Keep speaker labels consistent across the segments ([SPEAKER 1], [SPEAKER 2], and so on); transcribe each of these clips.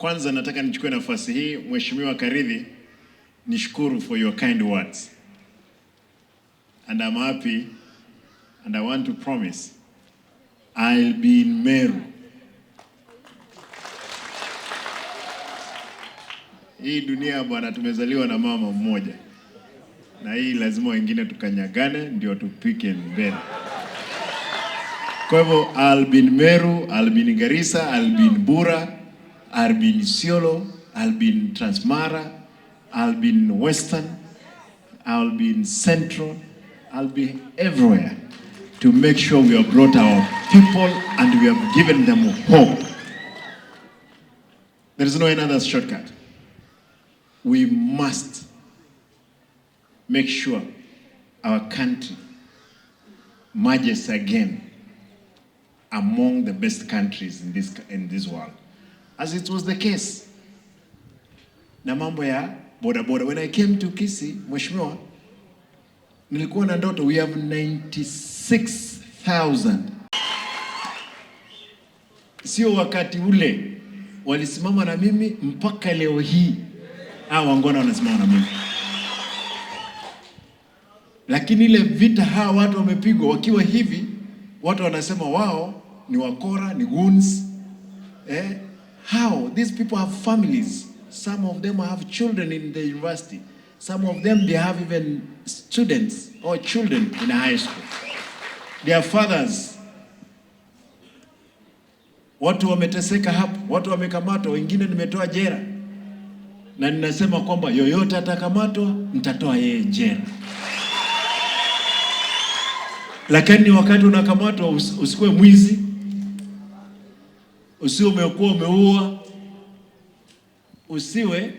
[SPEAKER 1] Kwanza nataka nichukue nafasi hii, Mheshimiwa Karidhi, nishukuru for your kind words. And I'm happy and I want to promise I'll be in Meru. Hii dunia bwana, tumezaliwa na mama mmoja. Na hii lazima wengine tukanyagane ndio tupike mbele. Kwa hivyo I'll be in Meru, I'll be in Garissa, I'll be in Bura, I'll be in Isiolo, I'll be in Transmara, I'll be in Western, I'll be in Central, I'll be everywhere to make sure we have brought our people and we have given them hope. There is no another shortcut. We must make sure our country merges again among the best countries in this world, as it was the case na mambo ya Bodaboda. When I came to Kisii, Mheshimiwa, nilikuwa na ndoto, we have 96,000. Sio wakati ule walisimama na mimi, mpaka leo hii wangona wanasimama na mimi. Lakini ile vita hawa watu wamepigwa wakiwa hivi, watu wanasema wao ni wakora, ni goons. How? These people have families. Some of them have children in the university. Some of them, they have even students or children in high school. Their fathers. Watu wameteseka hapo, watu wamekamatwa, wengine nimetoa jela. Na ninasema kwamba yoyote atakamatwa, nitatoa yeye jela. Lakini wakati unakamatwa usikuwe mwizi, usiwe umekuwa umeua, usiwe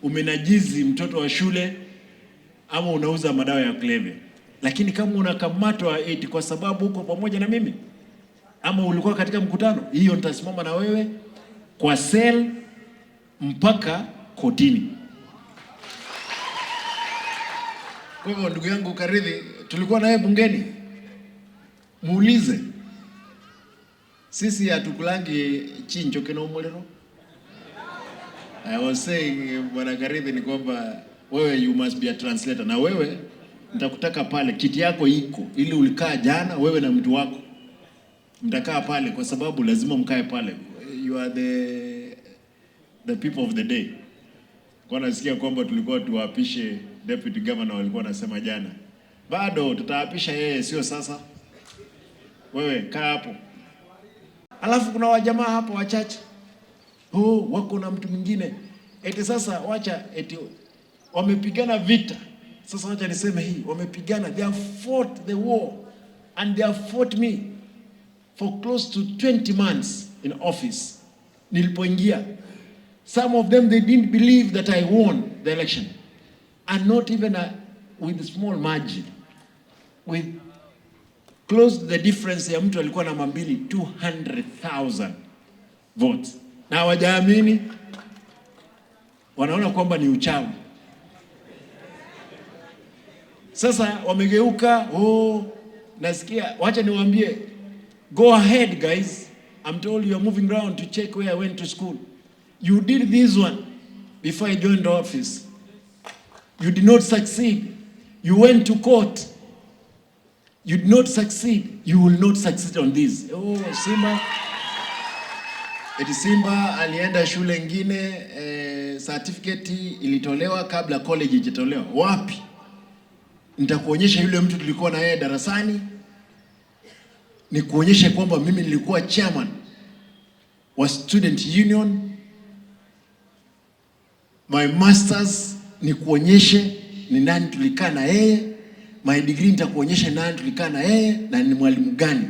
[SPEAKER 1] umenajizi mtoto wa shule ama unauza madawa ya kulevya. Lakini kama unakamatwa eti kwa sababu uko pamoja na mimi ama ulikuwa katika mkutano, hiyo nitasimama na wewe kwa cell mpaka kotini. Kwa hivyo ndugu yangu Karidhi, tulikuwa naye bungeni, muulize. Sisi hatukulangi chinjo kino mulero. I was saying, Bwana Karidhi, ni kwamba wewe you must be a translator. Na wewe nitakutaka pale, kiti yako iko ili ulikaa jana, wewe na mtu wako mtakaa pale kwa sababu lazima mkae pale. You are the people of the day. Kwa nasikia kwamba tulikuwa tuwapishe deputy governor, walikuwa nasema jana. Bado tutaapisha yeye, sio sasa. Wewe kaa hapo. Alafu kuna wajamaa hapo wachache, wako na mtu mwingine. Eti sasa wacha, eti wamepigana vita. Sasa wacha niseme hii, wamepigana, they have fought the war and they have fought me for close to 20 months in office. Nilipoingia, some of them, they didn't believe that I won the election, and not even with a small margin, with close to the difference ya mtu alikuwa na mambili 200,000 votes. Na hawajaamini, wanaona kwamba ni uchawi. Sasa wamegeuka, nasikia, wacha niwaambie, go ahead guys, I'm told you are moving around to check where I went to school. You did this one before I joined the office. You did not succeed. You went to court. You did not succeed. You will not succeed on this. Simba. Eti Simba alienda shule ingine, certificate ilitolewa kabla college ijitolewa. Wapi? Nitakuonyesha yule mtu tulikuwa na yeye darasani. Ni kuonyesha kwamba mimi nilikuwa chairman wa student union. My masters ni kuonyeshe ni nani tulikaa na yeye. My degree nitakuonyesha nani tulikaa na yeye na ni mwalimu gani.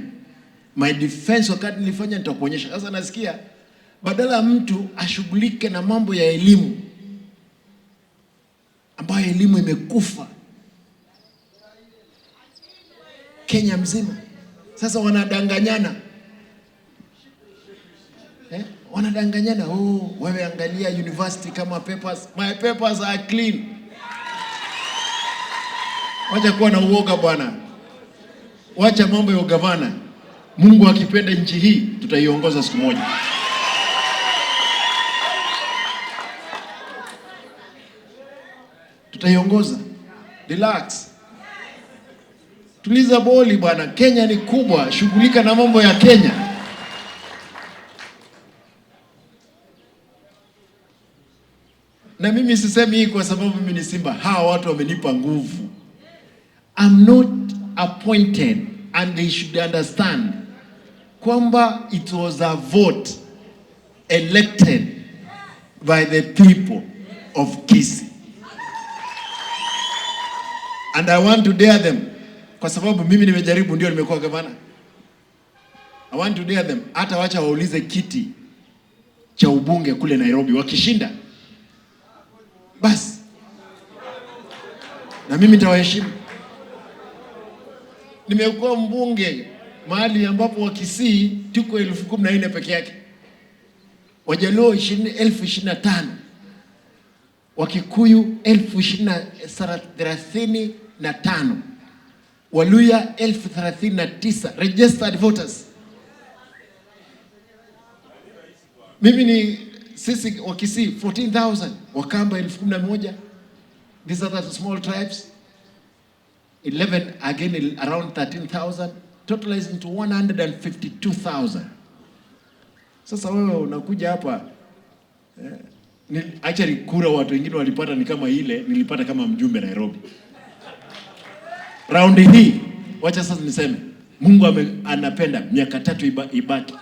[SPEAKER 1] My defense wakati nilifanya nitakuonyesha. Sasa nasikia badala mtu ashughulike na mambo ya elimu, ambayo elimu imekufa Kenya mzima. Sasa wanadanganyana. Wanadanganyana, wewe angalia university kama papers. My papers are clean. Wacha kuwa na uoga bwana. Wacha mambo ya ugavana. Mungu akipenda nchi hii tutaiongoza siku moja. tutaiongoza. Relax. Tuliza boli bwana, Kenya ni kubwa, shughulika na mambo ya Kenya. Na mimi sisemi hii kwa sababu mimi ni Simba. Hawa watu wamenipa nguvu. I'm not appointed, and they should understand kwamba it was a vote elected by the people of Kisii. And I want to dare them, kwa sababu mimi nimejaribu, ndio nimekuwa gavana. I want to dare them, hata wacha waulize kiti cha ubunge kule Nairobi, wakishinda basi na mimi nitawaheshimu. Nimekuwa mbunge mahali ambapo wa Kisii tuko 14,000 peke yake, Wajaluo 25,000, Wakikuyu 35,000, Waluya 39,000 registered voters. Mimi ni sisi wa Kisii 14,000, Wakamba 11,000. These are the small tribes. 11 again around 13,000, totalizing to 152,000. Sasa wewe unakuja hapa actually kura watu wengine walipata ni kama ile nilipata kama mjumbe Nairobi. Raundi hii wacha sasa niseme Mungu anapenda miaka 3 ibaki.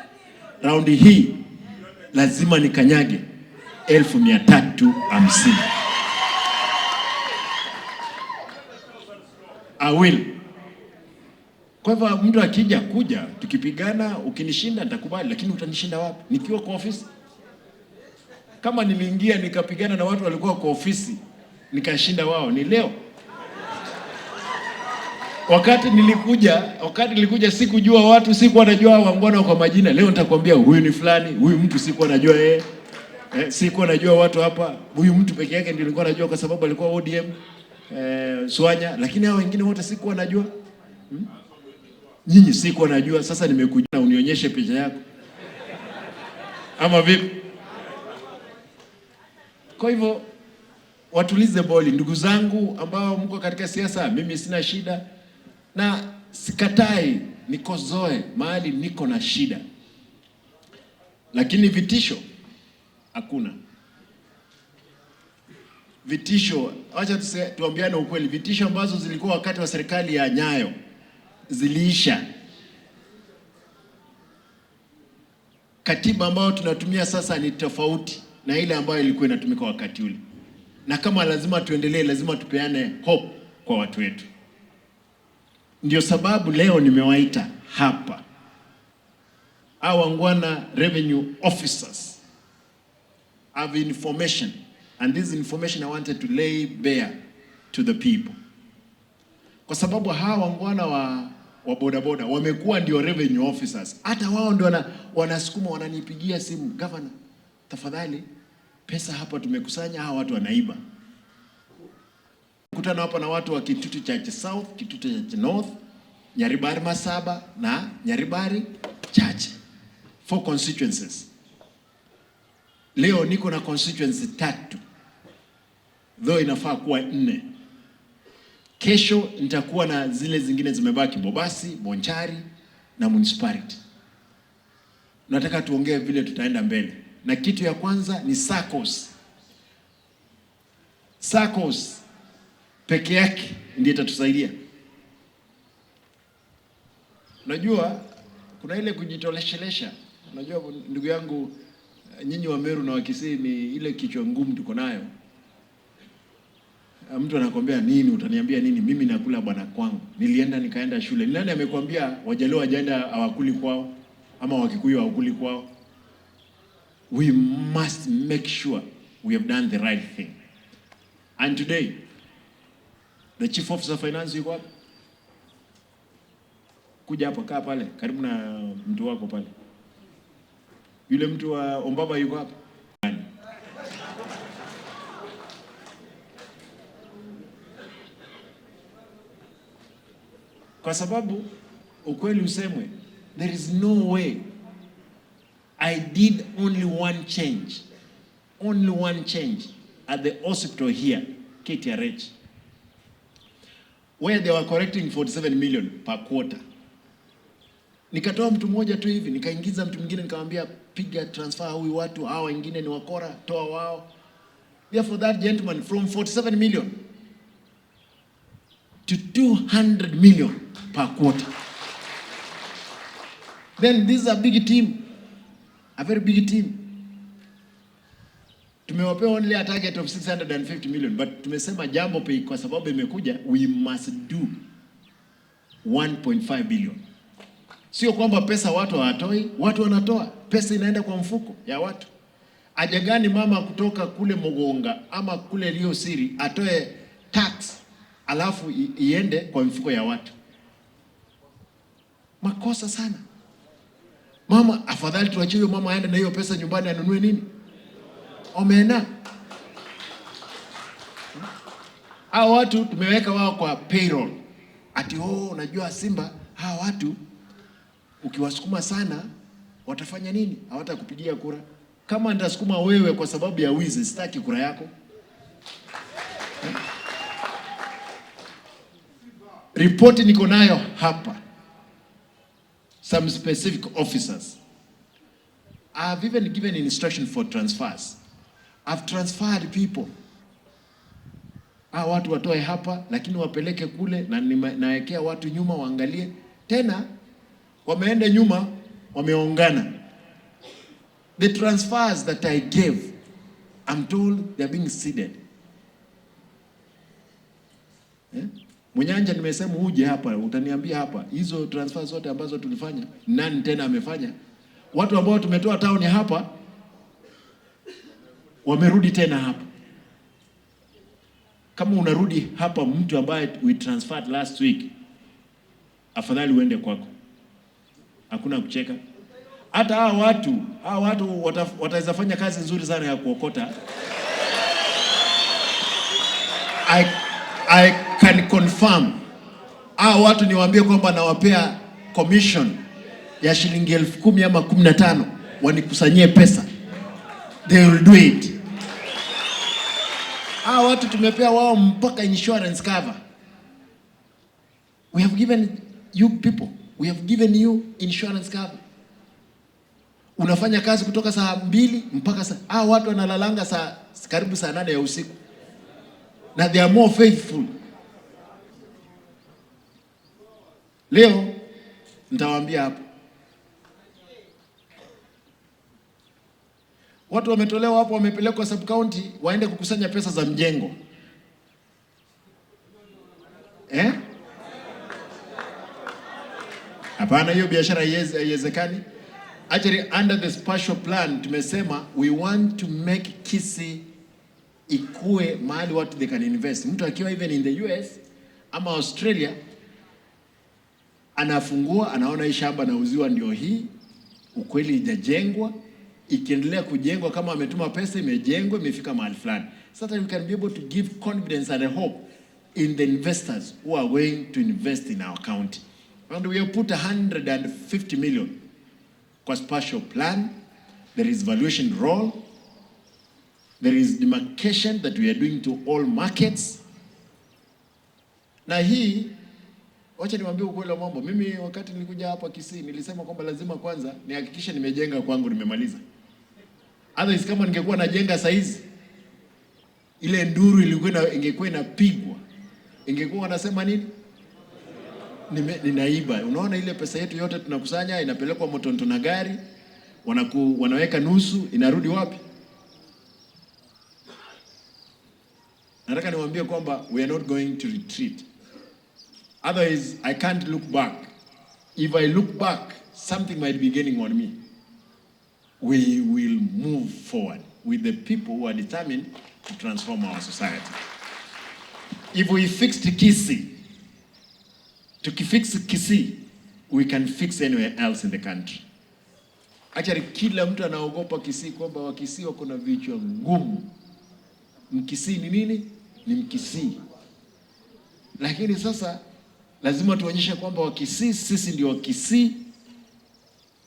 [SPEAKER 1] Raundi hii lazima nikanyage 350. I will. Kwa hivyo mtu akija kuja tukipigana, ukinishinda nitakubali, lakini utanishinda wapi? Nikiwa kwa ofisi. Kama niliingia nikapigana na watu walikuwa kwa ofisi nikashinda wao, ni leo. Wakati nilikuja sikujua watu, sikuwa najua wangwana kwa majina. Leo nitakwambia huyu ni fulani, huyu mtu sikuwa najua yeye. Sikuwa najua watu hapa. Huyu mtu peke yake ndio nilikuwa najua kwa sababu alikuwa ODM. Swanya, lakini hao wengine wote sikuwa najua. Nyinyi sikuwa najua, sasa nimekuja na unionyeshe picha yako. Ama vipi? Kwa hivyo watulize boli, ndugu zangu ambao mko katika siasa, mimi sina shida na sikatai nikozoe mahali niko na shida. Lakini vitisho hakuna. Vitisho, acha tuambiane ukweli, vitisho ambazo zilikuwa wakati wa serikali ya Nyayo ziliisha. Katiba ambayo tunatumia sasa ni tofauti na ile ambayo ilikuwa inatumika wakati ule. Na kama lazima tuendelee, lazima tupeane hope kwa watu wetu. Ndio sababu leo nimewaita hapa wangwana revenue officers have information, and this information I wanted to lay bare to the people. Kwa sababu hawa wangwana wa bodaboda wamekuwa ndio revenue officers. Hata wao ndio wanasukuma, wananipigia simu, Gavana, tafadhali pesa hapa tumekusanya, hawa watu wanaiba. Kutana hapa na watu wa Kitutu Church South, Kitutu Church North, Nyaribari Masaba na Nyaribari Church. 4 constituencies. Leo niko na constituency 3. Though inafaa kuwa 4. Kesho nitakuwa na zile zingine zimebaki, Bobasi, Bonchari na municipality. Nataka tuongee vile tutaenda mbele. Na kitu ya kwanza ni SACCOS. SACCOS peke yake ndiyo itatusaidia. Unajua kuna ile kujitoleshelesha. Unajua ndugu yangu, nyinyi wa Meru na wa Kisii ni ile kichwa ngumu tuko nayo. Mtu anakuambia nini, utaniambia nini? Mimi nakula bwana kwangu. Nilienda nikaenda shule. Nani amekwambia Wajaluo wajaenda hawakuli kwao ama Wakikuyu hawakuli kwao? We must make sure we have done the right thing. And today, the Chief Officer of Finance yuko hapa. Kuja hapa, kaa pale karibu na mtu wako pale. Yule mtu wa Ombaba yuko hapa. Kwa sababu ukweli usemwe, there is no way. I did only one change at the hospital here KTRH, where they were collecting 47 million per quarter. Nikatoa mtu mmoja tu hivi, nikaingiza mtu mwingine, nikamwambia piga transfer huyu watu, hao wengine ni wakora, toa wao. Therefore that gentleman from 47 million to 200 million per quarter. Then this is a big team, a very big team. Tumewapea only a target of 650 million, but tumesema Jambo Pay kwa sababu imekuja, we must do 1.5 billion. Sio kwamba pesa watu hawatoi, watu wanatoa. Pesa inaenda kwa mfuko ya watu. Aja gani mama kutoka kule Mogonga ama kule Rio Siri atoe tax alafu iende kwa mfuko ya watu? Makosa sana. Mama, afadhali tuachiwe mama aende na hiyo pesa nyumbani anunue nini? Omena. Hao watu tumeweka wao kwa payroll. Ati unajua Simba, hao watu ukiwasukuma sana watafanya nini? Hawatakupigia kura. Kama nitasukuma wewe kwa sababu ya wizi, sitaki kura yako. Ripoti niko nayo hapa. Some specific officers. I've even given instruction for transfers. I've transferred people. Watu watoe hapa lakini wapeleke kule, na naekea watu nyuma waangalie. Tena wameenda nyuma, wameongana. The transfers that I gave, I'm told they are being seeded. Munyanja nimesema uje hapa, utaniambia hapa hizo transfers zote ambazo tulifanya, nani tena amefanya? Watu ambao tumetoa town hapa wamerudi tena hapa. Kama unarudi hapa mtu ambaye we transferred last week, afadhali uende kwako. Hakuna kucheka. Hata hao watu wataweza fanya kazi nzuri sana ya kuokota. I can confirm. Hao watu niwaambie kwamba nawapea commission ya shilingi 10,000 ama 15 wanikusanyie pesa. They will do it. Hao watu tumepea wao mpaka insurance cover. We have given you people, we have given you insurance cover. Unafanya kazi kutoka saa 2 mpaka saa, watu wanalalanga karibu saa 8 ya usiku. Na they are more faithful. Leo nitawaambia hapo. Watu wametolewa hapo, wamepelekwa sub county waende kukusanya pesa za mjengo. Hapana, hiyo biashara haiwezekani. Actually, under the spatial plan tumesema we want to make Kisii ikue mahali watu they can invest. Mtu akiwa even in the US ama Australia anafungua, anaona hii shamba na uziwa ndio hii, ukweli ijajengwa, ikiendelea kujengwa, kama ametuma pesa imejengwa, imefika mahali fulani. So that we can be able to give confidence and hope in the investors who are going to invest in our county. And we have put 150 million kwa spatial plan. There is valuation role. There is demarcation that we are doing to all markets. Na hii, wacha niwaambie ukweli wa mambo. Mimi wakati nilikuja hapa Kisii nilisema kwamba lazima kwanza nihakikishe nimejenga kwangu, nimemaliza. Otherwise kama ningekuwa najenga saizi, ile nduru ingekuwa inapigwa. Ingekuwa wanasema nini? Ninaiba. Unaona ile pesa yetu yote tunakusanya inapelekwa Motonto na gari, wanaweka nusu, inarudi wapi? Nataka niwaambie kwamba we are not going to retreat. Otherwise I can't look back. If I look back, something might be gaining on me. We will move forward with the people who are determined to transform our society. If we fixed Kisii, tukifix Kisii, we can fix anywhere else in the country. Actually, kila mtu anaogopa Kisii kwamba Wakisii wako na vichwa ngumu. Mkisii ni nini? Ni Mkisii. Lakini sasa lazima tuonyeshe kwamba Wakisii sisi ndio Wakisii,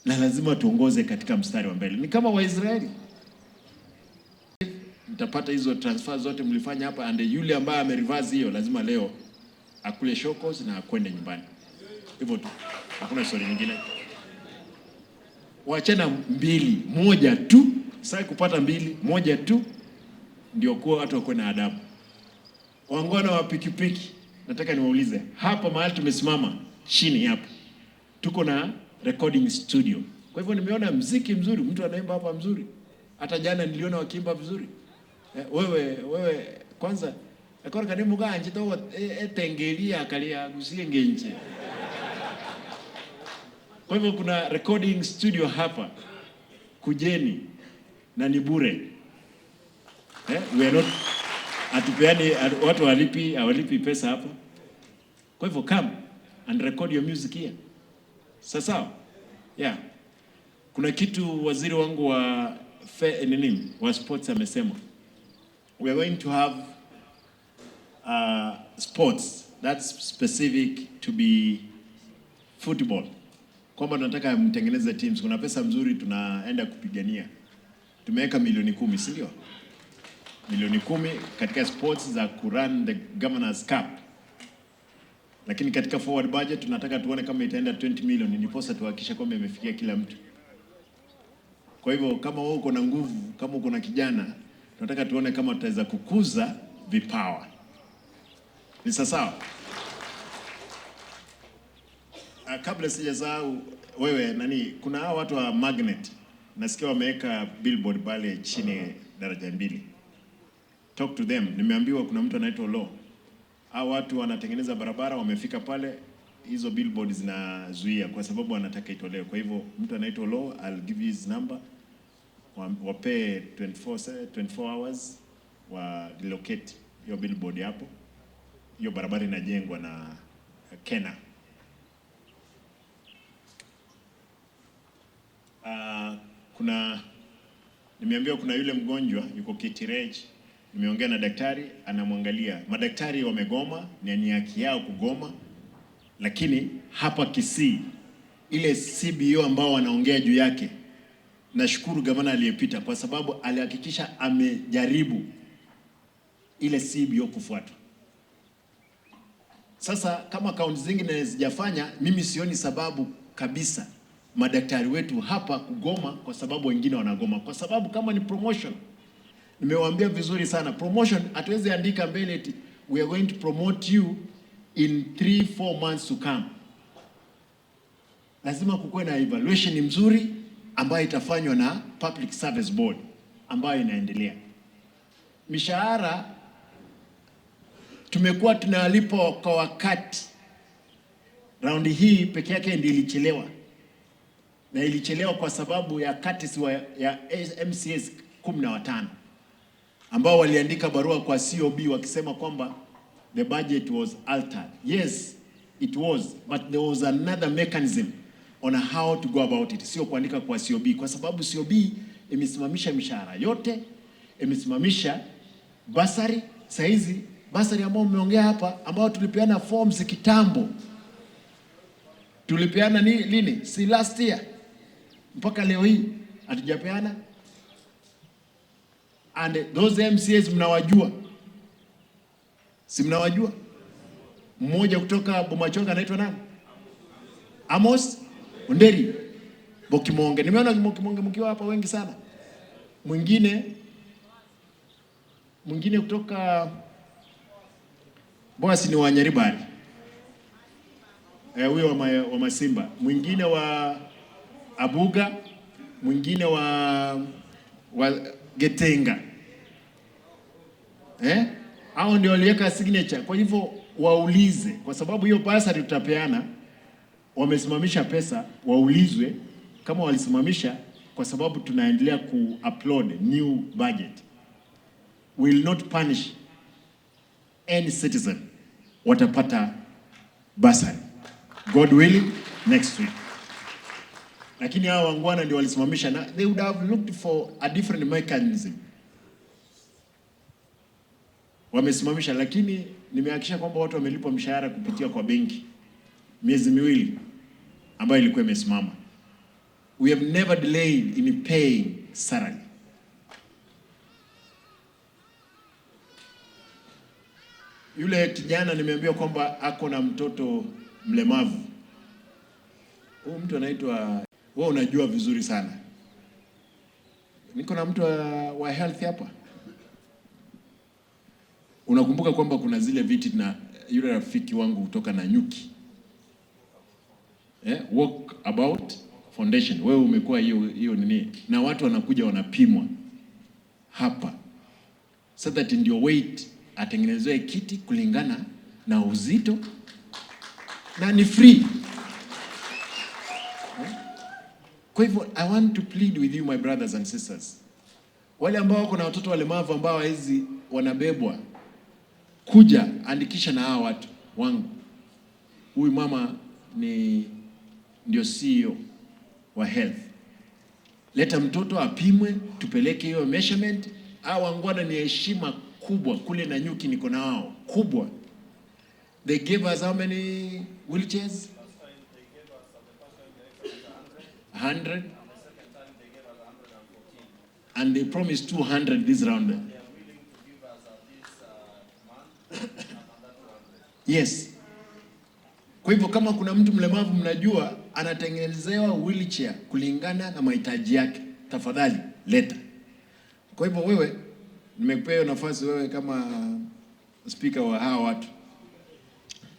[SPEAKER 1] na lazima tuongoze katika mstari wa mbele. Ni kama Waisraeli. mtapata hizo transfer zote mlifanya hapa, and yule ambaye amereverse hiyo lazima leo akule shokos na akwende nyumbani. Hivyo tu, hakuna story nyingine. Wachana mbili, moja tu. Sasa kupata mbili, moja tu ndio kwa watu wako na adabu. Wangwana wa pikipiki, nataka niwaulize hapa mahali tumesimama chini hapa, tuko na recording studio. Kwa hivyo nimeona mziki mzuri, mtu anaimba hapa mzuri. Hata jana niliona wakiimba vizuri. Wewe kwanza akora kanimu ganje to etengelia akalia gusie ngenje. Kwa hivyo kuna recording studio hapa. Kujeni na ni bure. We are not atupeani watu hawalipi pesa hapa. Kwa hivyo come and record your music here. Sasa yeah. Kuna kitu waziri wangu wa sports amesema. We are going to have sports that's specific to be football. Kwamba tunataka mtengeneze teams. Kuna pesa mzuri tunaenda kupigania. Tumeweka milioni 10, si ndio? Milioni 10 katika sports za kurun the Governor's Cup. Lakini katika forward budget tunataka tuone kama itaenda 20 million, ndiposa tuhakikishe kwamba imefikia kila mtu. Kwa hivyo kama wewe uko na nguvu, kama uko na kijana, tunataka tuone kama tutaweza kukuza vipawa. Ni sawa? Kabla sijasahau, wewe kuna hao watu wa magnet. Nasikia wameweka billboard pale chini daraja 2. Talk to them. Nimeambiwa kuna mtu anaitwa Law. Hao watu wanatengeneza barabara, wamefika pale, hizo billboard zinazuia kwa sababu wanataka itolewe. Kwa hivyo mtu anaitwa Law, I'll give you his number. Wape 24 hours wa relocate hiyo billboard hapo. Hiyo barabara inajengwa na Kena. Nimeambiwa kuna yule mgonjwa yuko Kitirej. Nimeongea na daktari, anamwangalia. Madaktari wamegoma, ni haki yao kugoma. Lakini hapa Kisii, ile CBO ambao wanaongea juu yake, nashukuru gavana aliyepita kwa sababu alihakikisha amejaribu ile CBO kufuatwa. Sasa kama kaunti zingine zijafanya, mimi sioni sababu kabisa madaktari wetu hapa kugoma kwa sababu wengine wanagoma. Kwa sababu kama ni promotion, nimewaambia vizuri sana, promotion hatuwezi andika mbele eti we are going to promote you in 3-4 months to come. Lazima kukuwe na evaluation mzuri ambayo itafanywa na Public Service Board ambayo inaendelea. Mishahara tumekuwa tunalipa kwa wakati. Raundi hii peke yake ndio ilichelewa. Na ilichelewa kwa sababu ya cuts ya MCS 15 ambao waliandika barua kwa COB wakisema kwamba the budget was altered. Yes, it was, but there was another mechanism on how to go about it. Sio kuandika kwa COB kwa sababu COB imesimamisha mishahara yote, imesimamisha basari. Saizi basari ambao umeongea hapa, ambao tulipeana forms kitambo. Tulipeana lini? Si last year. Mpaka leo hii hatujapeana. And those MCAs mnawajua. Si mnawajua? Mmoja kutoka Bomachonga anaitwa nani? Amos Onderi Bokimonge. Nimeona Bokimonge mkiwa hapa wengi sana. Mwingine kutoka Boasi ni wa Nyaribari. Huyo wa Masimba. Mwingine wa Abuga, mwingine wa Getenga. Hao ndio waliweka signature. Kwa hivyo waulize, kwa sababu hiyo basari tutapeana, wamesimamisha pesa, waulizwe kama walisimamisha, kwa sababu tunaendelea ku-upload new budget. We will not punish any citizen. Watapata basari, God willing, next week. Lakini hao wangwana ndio walisimamisha, na they would have looked for a different mechanism. Wamesimamisha, lakini nimehakikisha kwamba watu wamelipwa mshahara kupitia kwa benki miezi 2 ambayo ilikuwa imesimama. We have never delayed in paying salary. Yule kijana nimeambiwa kwamba ako na mtoto mlemavu. Huyu mtu anaitwa, wewe unajua vizuri sana. Niko na mtu wa health hapa. Unakumbuka kwamba kuna zile viti na yule rafiki wangu kutoka na nyuki. Walk about foundation. Wewe umekuwa hiyo nini? Na watu wanakuja wanapimwa hapa. So that in your weight atengenezwe kiti kulingana na uzito na ni free. Kwa hivyo I want to plead with you my brothers and sisters. Wale ambao wako na watoto walemavu ambao hizi wanabebwa, kuja andikisha na hao watu wangu. Huyu mama ndio CEO wa health. Leta mtoto apimwe, tupeleke hiyo measurement. Hao wangwana ni heshima kubwa kule na nyuki niko na wao kubwa. They gave us how many wheelchairs? 100. And they promised 200 this round. They are willing to give us this month another 200. Yes. Kwa hivyo kama kuna mtu mlemavu mnajua anatengenezewa wheelchair kulingana na mahitaji yake, tafadhali leta. Kwa hivyo wewe nimekupa nafasi wewe kama speaker wa hawa watu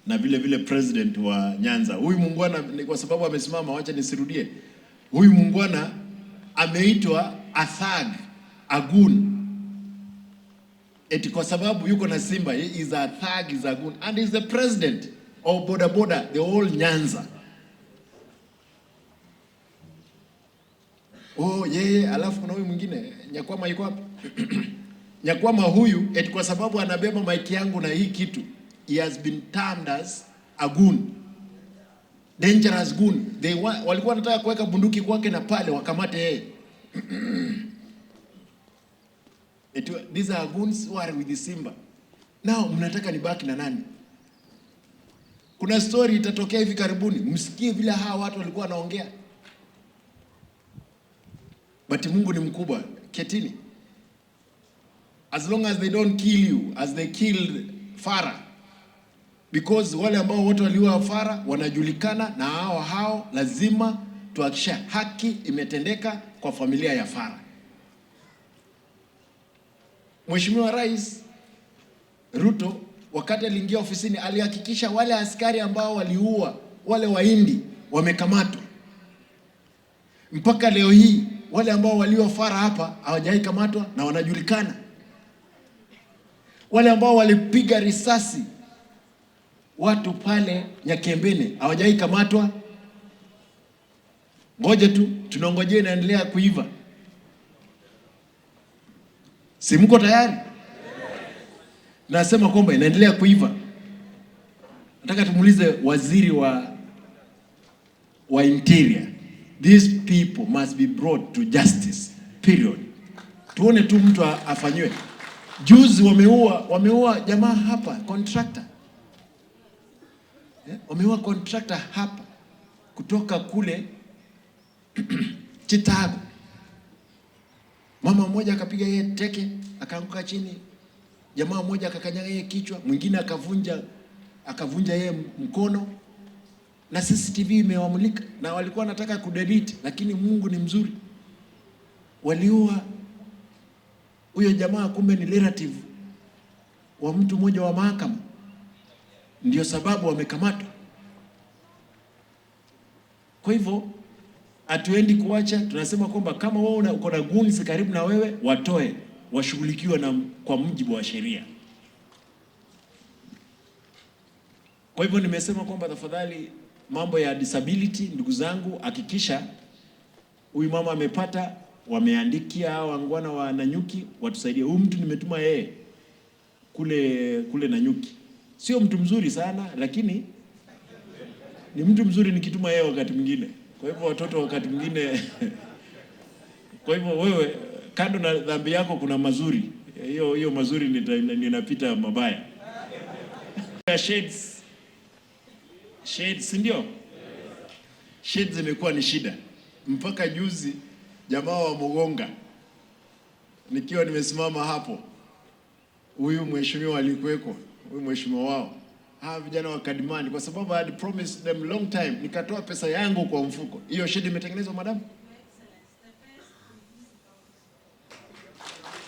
[SPEAKER 1] na vile vile president wa Nyanza. Huyu muungwana ni kwa sababu amesimama, wacha nisirudie. Huyu muungwana ameitwa a thug, a goon. Eti kwa sababu yuko na Simba, he is a thug, is a goon, and is the president of Bodaboda, the whole Nyanza. Oh yeye, alafu kuna huyu mwingine Nyakwama yuko hapa. Nyakwama huyu eti kwa sababu anabeba maiki yangu na hii kitu, he has been termed as a goon, dangerous goon. Walikuwa wanataka kuweka bunduki kwake na pale wakamate yeye. These are goons who are with the Simba. Now mnataka nibaki na nani? Kuna story itatokea hivi karibuni, msikie vile hawa watu walikuwa wanaongea. But Mungu ni mkubwa. Ketini. As long as they don't kill you as they killed Farah. Because wale ambao wote waliua Farah wanajulikana, na hao lazima tuhakikisha haki imetendeka kwa familia ya Farah. Mheshimiwa Rais Ruto wakati aliingia ofisini alihakikisha wale askari ambao waliua wale Wahindi wamekamatwa. Mpaka leo hii wale ambao waliua Farah hapa hawajai kamatwa na wanajulikana. Wale ambao walipiga risasi watu pale Nyakembene hawajai kamatwa. Ngoja tu tunangojea inaendelea kuiva. Si mko tayari? Nasema kwamba inaendelea kuiva. Nataka tumuulize waziri wa interior. These people must be brought to justice. Period. Tuone tu mtu afanywe. Juzi wameua jamaa hapa, contractor. Wameua contractor hapa kutoka kule Chitago. Mama mmoja akapiga yeye teke, akaanguka chini. Jamaa mmoja akakanyaga yeye kichwa, mwingine akavunja yeye mkono. Na CCTV imewamulika na walikuwa wanataka kudelete, lakini Mungu ni mzuri. Waliua huyo jamaa, kumbe ni relative wa mtu mmoja wa mahakama. Ndio sababu wamekamatwa. Kwa hivyo hatuendi kuacha, tunasema kwamba kama wewe uko na goons karibu na wewe, watoe, washughulikiwe kwa mujibu wa sheria. Kwa hivyo nimesema kwamba tafadhali mambo ya disability, ndugu zangu, hakikisha huyu mama amepata, wameandikia hao wangwana wa Nanyuki watusaidie. Huyu mtu nimetuma yeye kule Nanyuki. Sio mtu mzuri sana, lakini ni mtu mzuri nikituma yeye wakati mwingine. Kwa hivyo watoto wakati mwingine kwa hivyo wewe kando na dhambi yako kuna mazuri. Hiyo mazuri ninapita mabaya. Shades ndio? Shades zimekuwa ni shida. Mpaka juzi jamaa wa Mugonga nikiwa nimesimama hapo, huyu mheshimiwa alikuweko, huyu mheshimiwa wao, vijana wa Kadimani, kwa sababu I had promised them long time, nikatoa pesa yangu kwa mfuko. Hiyo shed imetengenezwa madam?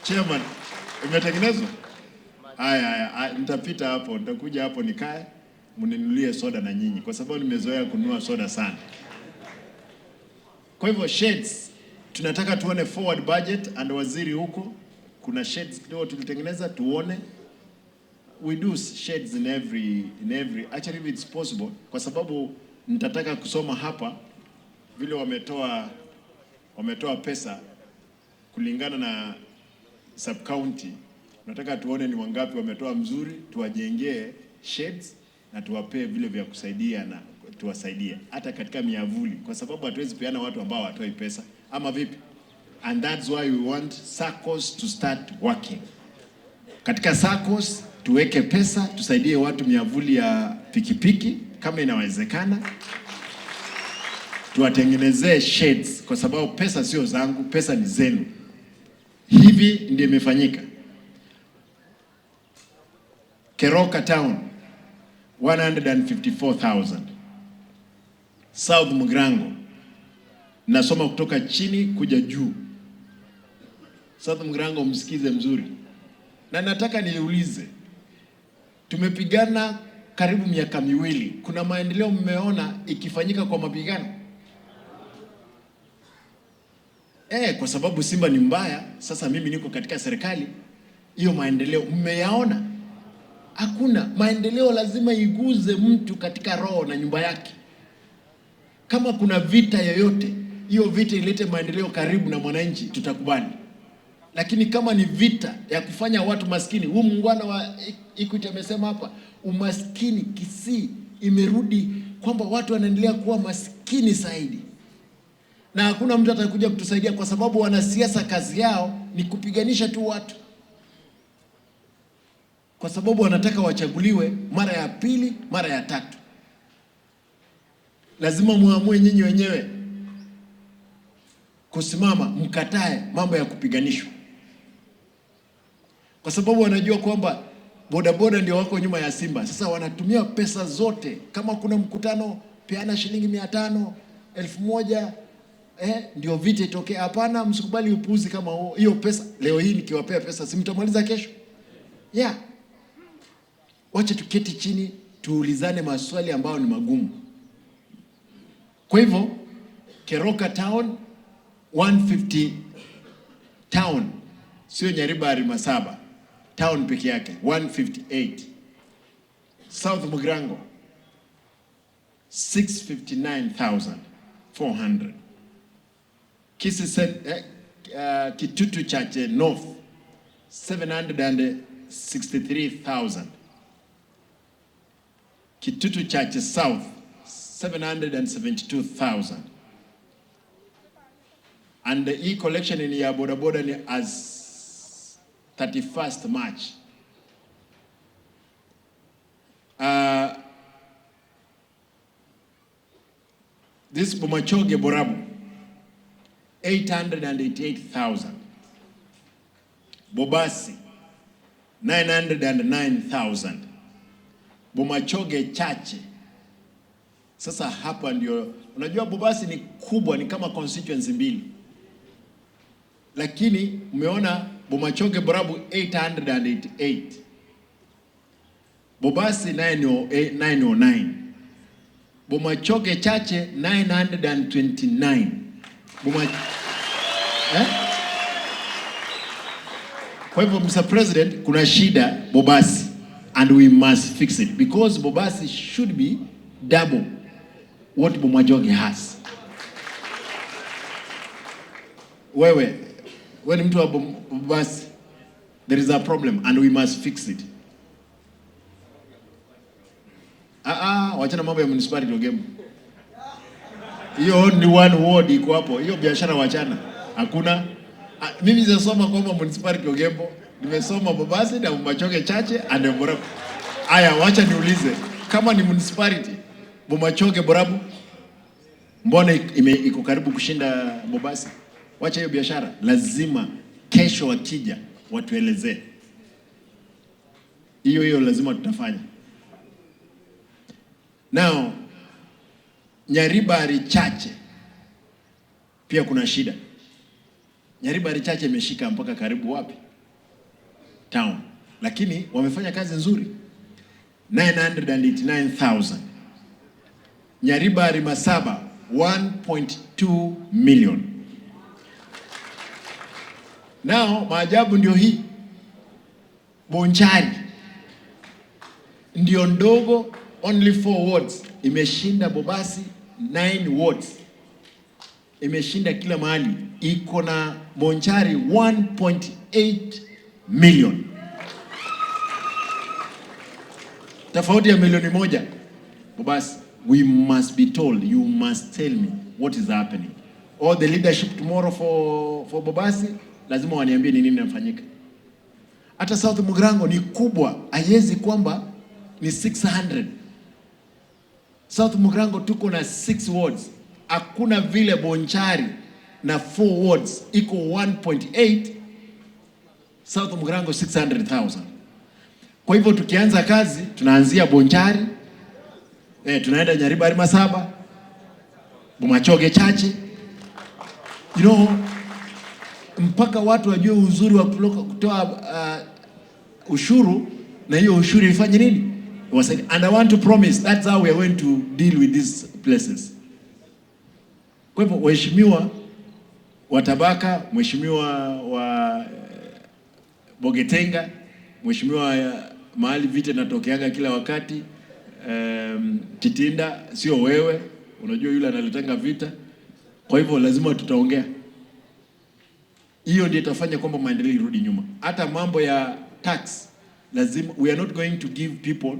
[SPEAKER 1] Chairman, imetengenezwa? Haya, nitapita hapo, nitakuja hapo nikae, mninunulie soda na nyinyi, kwa sababu nimezoea kununua soda sana. Kwa hivyo sheds tunataka tuone forward budget, and waziri huko kuna sheds kidogo tulitengeneza tuone. We do sheds in every actually if it's possible, kwa sababu nitataka kusoma hapa vile wametoa pesa kulingana na sub county. Nataka tuone ni wangapi wametoa mzuri, tuwajengee sheds na tuwapee vile vya kusaidia na tuwasaidie hata katika miavuli, kwa sababu hatuwezi peana watu ambao watoi pesa, ama vipi? And that's why we want SACCOs to start working. Katika SACCOs tuweke pesa, tusaidie watu miavuli ya pikipiki kama inawezekana, tuwatengenezee sheds, kwa sababu pesa sio zangu, pesa ni zenu. Hivi ndio imefanyika. Keroka Town 154,000. South Mugrango, nasoma kutoka chini kuja juu. South Mugrango msikize mzuri. Na nataka niulize, tumepigana karibu miaka miwili. Kuna maendeleo mmeona ikifanyika kwa mapigano? Kwa sababu Simba ni mbaya, sasa mimi niko katika serikali, hiyo maendeleo mmeyaona? Hakuna. Maendeleo lazima iguze mtu katika roho na nyumba yake. Kama kuna vita yoyote, hiyo vita ilete maendeleo karibu na mwananchi, tutakubali. Lakini kama ni vita ya kufanya watu maskini, huyu muungano wa Equity amesema hapa, umaskini Kisii imerudi kwamba watu wanaendelea kuwa maskini zaidi. Na hakuna mtu atakuja kutusaidia, kwa sababu wanasiasa kazi yao ni kupiganisha tu watu, kwa sababu wanataka wachaguliwe mara ya pili, mara ya tatu. Lazima muamue nyinyi wenyewe kusimama, mkatae mambo ya kupiganishwa, kwa sababu wanajua kwamba bodaboda ndio wako nyuma ya Simba. Sasa wanatumia pesa zote. Kama kuna mkutano, peana shilingi 500, 1000, ndio vita itokee. Hapana, msikubali upuuzi kama huo. Hiyo pesa leo hii nikiwapea pesa, si mtamaliza kesho? Wacha tuketi chini tuulizane maswali ambayo ni magumu. Kwa hivyo Keroka Town 150 town, sio Nyaribari Masaba town peke yake 158. South Mugrango 659,400. Kitutu Chache North 763,000. Kitutu Chache South 772,000. And the e-collection in ya Bodaboda ni as 31st March. This Bomachoge Borabu 888,000. Bobasi 909,000. Bomachoge Chache. Sasa hapa ndio unajua Bobasi ni kubwa, ni kama constituency mbili. Lakini umeona Bomachoge Borabu 888. Bobasi 909. Bomachoge Chache 929. Kwa hivyo Mr. President, kuna shida Bobasi, and we must fix it, because Bobasi should be double what Bomachoge has. Wewe ni mtu wa Bobasi, there is a problem and we must fix it. Wachana mambo ya municipality Ogembo. Hiyo ni one ward iko hapo. Hiyo biashara wachana. Hakuna. Mimi nimesoma kwamba municipality Ogembo, nimesoma Bobasi na Bomachoge Chache and Borabu. Aya, wacha niulize, kama ni municipality Bomachoge Borabu, mbona iko karibu kushinda Bobasi? Wacha hiyo biashara. Lazima kesho wakija watuelezee. Hiyo lazima tutafanya. Now, Nyaribari chache pia kuna shida. Nyaribari chache imeshika mpaka karibu wapi? Town. Lakini wamefanya kazi nzuri. 989,000. Nyaribari Masaba 1.2 million. Now, maajabu ndio hii. Bonchari ndio ndogo, only 4 wards. Imeshinda Bobasi 9 wards. Imeshinda kila mahali. Iko na Bonchari 1.8 million. Tofauti ya milioni moja. Bobasi, we must be told, you must tell me what is happening. All the leadership tomorrow for Bobasi, lazima waniambie ni nini inafanyika. Hata South Mugrango ni kubwa, haiwezi kwamba ni 600. South Mugrango tuko na 6 wards. Hakuna vile Bonchari na 4 wards iko 1.8, South Mugrango 600,000. Kwa hivyo tukianza kazi tunaanzia Bonchari, tunaenda Nyaribari Masaba, Bomachoge chache. You know, mpaka watu wajue uzuri wa kutoa ushuru, na hiyo ushuru ifanye nini? And I want to promise that's how we are going to deal with these places. Kwa hivyo waheshimiwa wa Tabaka, mheshimiwa wa Bogetenga, mheshimiwa mahali vita natokeaga kila wakati, Kitinda, sio wewe, unajua yule analetanga vita. Kwa hivyo lazima tutaongea. Hiyo ndio itafanya kwamba maendeleo irudi nyuma. Hata mambo ya tax, lazima, we are not going to give people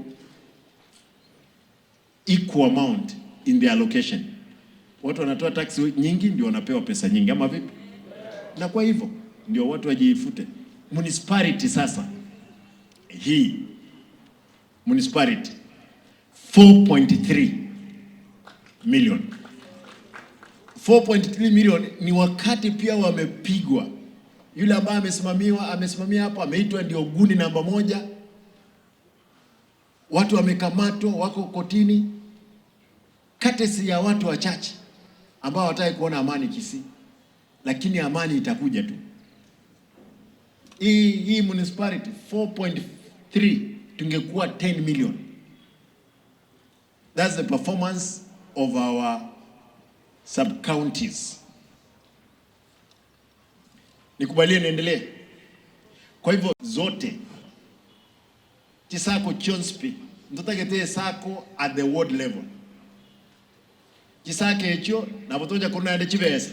[SPEAKER 1] equal amount in their allocation. Watu wanatoa tax nyingi ndio wanapewa pesa nyingi, ama vipi? Na kwa hivyo ndio watu wajifute. Municipality sasa, hii municipality 4.3 million. 4.3 million ni wakati pia wamepigwa. Yule ambaye amesimamia hapo ameitwa ndio guni namba 1. Watu wamekamatwa, wako kotini. Katesi ya watu wachache ambao wataki kuona amani Kisii. Lakini amani itakuja tu. Hii municipality 4.3 tungekuwa 10 million. That's the performance of our sub-counties. Nikubalie niendelee. Kwa hivyo zote Chisako Chonspi ndotakete sako at the ward level. Chisake echo na botoja kuna ende chivese.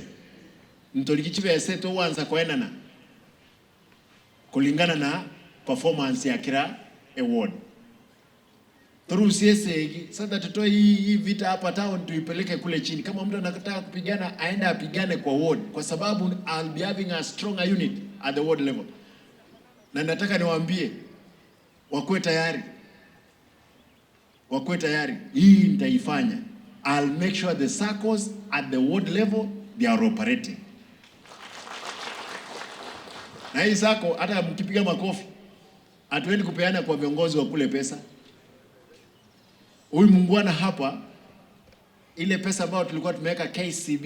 [SPEAKER 1] Ntoliki chivese to wanza koenana. Kulingana na performance ya kila award. Through CSA, sasa tutoe hii vita hapa town tuipeleke kule chini. Kama mtu anataka kupigana aende apigane kwa ward, kwa sababu I'll be having a stronger unit at the ward level. Na nataka niwaambie wakuwe tayari. Wakuwe tayari. Hii nitaifanya. I'll make sure the circles at the ward level they are operating. Na hii sako hata mkipiga makofi hatuendi kupeana kwa viongozi wa kule pesa. Huyu muungwana hapa, ile pesa ambayo tulikuwa tumeweka KCB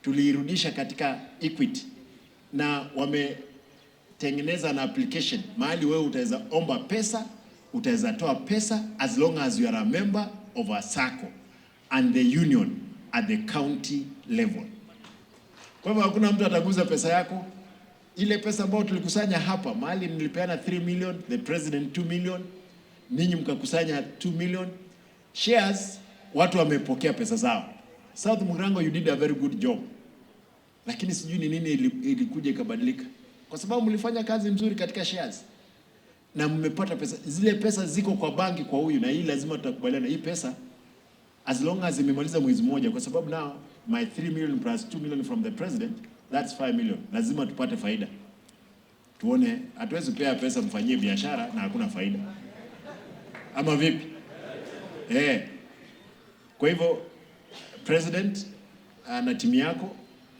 [SPEAKER 1] tuliirudisha katika Equity, na wametengeneza na application mahali wewe utaweza omba pesa, utaweza toa pesa as long as you are a member of a SACCO and the union at the county level. Kwa hivyo hakuna mtu ataguza pesa yako. Ile pesa ambayo tulikusanya hapa, mahali nilipeana 3 million, the president 2 million, ninyi mkakusanya 2 million. Shares, watu wamepokea pesa zao. South Mugrango, you did a very good job. Lakini sijui ni nini ilikuja ikabadilika. Kwa sababu mlifanya kazi mzuri katika shares. Na mmepata pesa. Zile pesa ziko kwa banki kwa huyu, na hii lazima tutakubaliana hii pesa as long as imemaliza mwezi mmoja, kwa sababu now my 3 million plus 2 million from the president, that's 5 million. Lazima tupate faida. Tuone, hatuwezi pea pesa mfanyie biashara na hakuna faida. Ama vipi? Kwa hivyo president na timu yako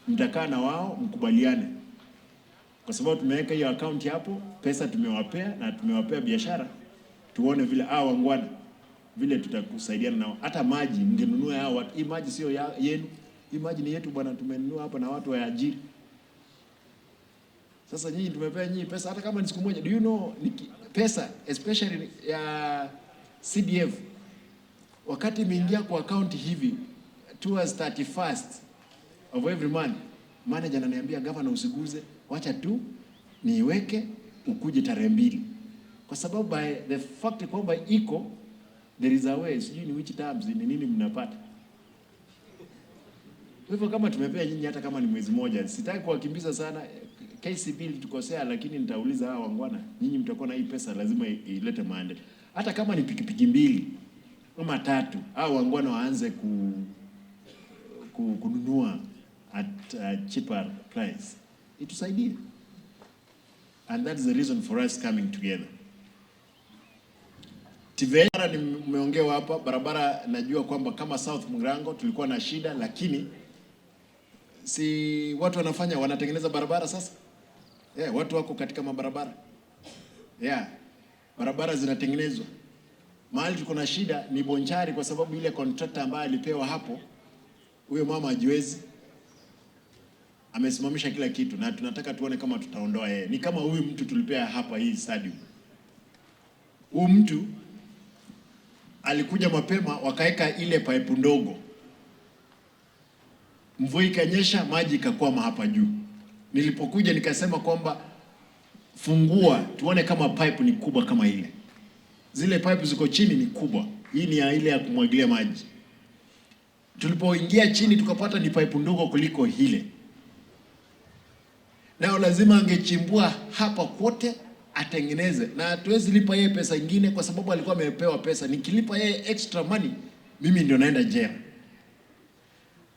[SPEAKER 1] mtakaa na wao mkubaliane, kwa sababu tumeweka hiyo account hapo, pesa tumewapea na tumewapea biashara. tuone vile wangwana vile tutakusaidiana nao. Hata maji mngenunua hao watu. Hii maji sio yenu. Hii maji ni yetu bwana, tumenunua hapa na watu waajiri. Sasa nyinyi tumepea nyinyi pesa hata kama ni siku moja. Do you know pesa especially ya CDF wakati imeingia kwa account hivi towards 31st of every month, manager ananiambia governor, usiguze, wacha tu niweke ukuje tarehe 2, kwa sababu by the fact kwamba iko there is a way, sijui ni which terms ni nini mnapata. Hivyo kama tumepea nyinyi hata kama ni mwezi mmoja, sitaki kuwakimbiza sana. KCB tukosea, lakini nitauliza hawa wangwana, nyinyi mtakuwa na hii pesa lazima ilete maendeleo. Hata kama ni pikipiki 2 ama 3, hao wangwana waanze kununua at a cheaper price. Itusaidie. And that's the reason for us coming together. Tivera nimeongewa hapa, barabara najua kwamba kama South Mugrango tulikuwa na shida, lakini si watu wanatengeneza barabara sasa. Watu wako katika mabarabara. Barabara zinatengenezwa. Mahali tuko na shida ni Bonchari, kwa sababu ile contractor ambaye alipewa hapo, huyo mama hajiwezi. Amesimamisha kila kitu na tunataka tuone kama tutaondoa yeye. Ni kama huyu mtu tulipea hapa hii stadium. Huyu mtu alikuja mapema, wakaeka ile pipe ndogo. Mvua ikanyesha, maji ikakwama hapa juu. Nilipokuja nikasema kwamba fungua tuone kama pipe ni kubwa kama ile. Zile pipe ziko chini ni kubwa. Hii ni ya ile ya kumwagilia maji. Tulipoingia chini tukapata ni pipe ndogo kuliko ile. Nao lazima angechimbua hapa kote atengeneze, na hatuwezi lipa yeye pesa nyingine kwa sababu alikuwa amepewa pesa. Nikilipa yeye extra money, mimi ndio naenda jela.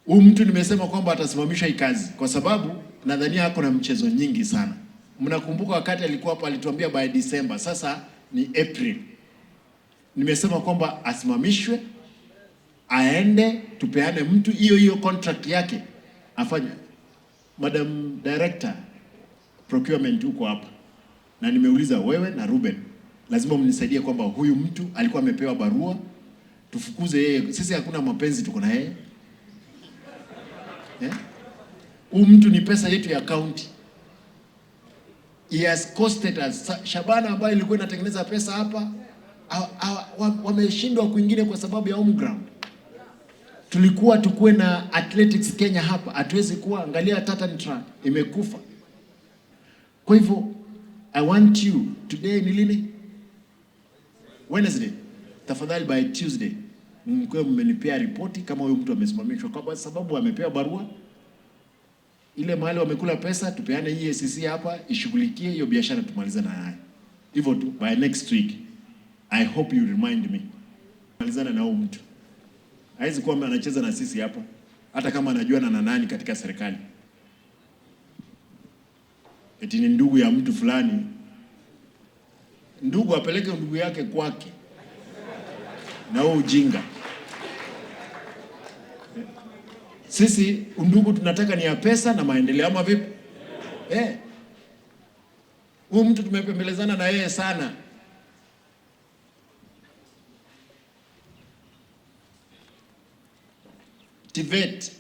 [SPEAKER 1] Huyu mtu nimesema kwamba atasimamisha hii kazi kwa sababu nadhania hako na mchezo nyingi sana. Mnakumbuka wakati alikuwa hapa alituambia by December, sasa ni April. Nimesema kwamba asimamishwe, aende tupeane mtu hiyo contract yake afanye. Madam Director Procurement huko hapa. Na nimeuliza wewe na Ruben, lazima mnisaidie kwamba huyu mtu alikuwa amepewa barua, tufukuze yeye. Sisi hakuna mapenzi tuko na yeye. Huyu mtu ni pesa yetu ya county. He has costed us. Shabana ambayo ilikuwa inatengeneza pesa hapa, wameshindwa kwingine kwa sababu ya home ground. Tulikuwa tukue na athletics Kenya hapa, hatuwezi kuwa, angalia Tartan Track imekufa. Kwa hivyo I want you today, ni lini? Wednesday. Tafadhali by Tuesday mkwe mmenipea ripoti kama huyu mtu amesimamishwa kwa sababu amepewa barua. Ile mahali wamekula pesa, tupeane hii SCC hapa ishughulikie hiyo biashara, tumalize na haya. Hivyo tu by next week. I hope you remind me. Malizana na huyu mtu. Haizi kuwa anacheza na sisi hapa, hata kama anajua na nani katika serikali. Eti ni ndugu ya mtu fulani. Ndugu apeleke ndugu yake kwake. Na huo ujinga. Sisi undugu tunataka ni ya pesa na maendeleo, ama vipi? Huyu mtu tumepembelezana na yeye sana. TVET,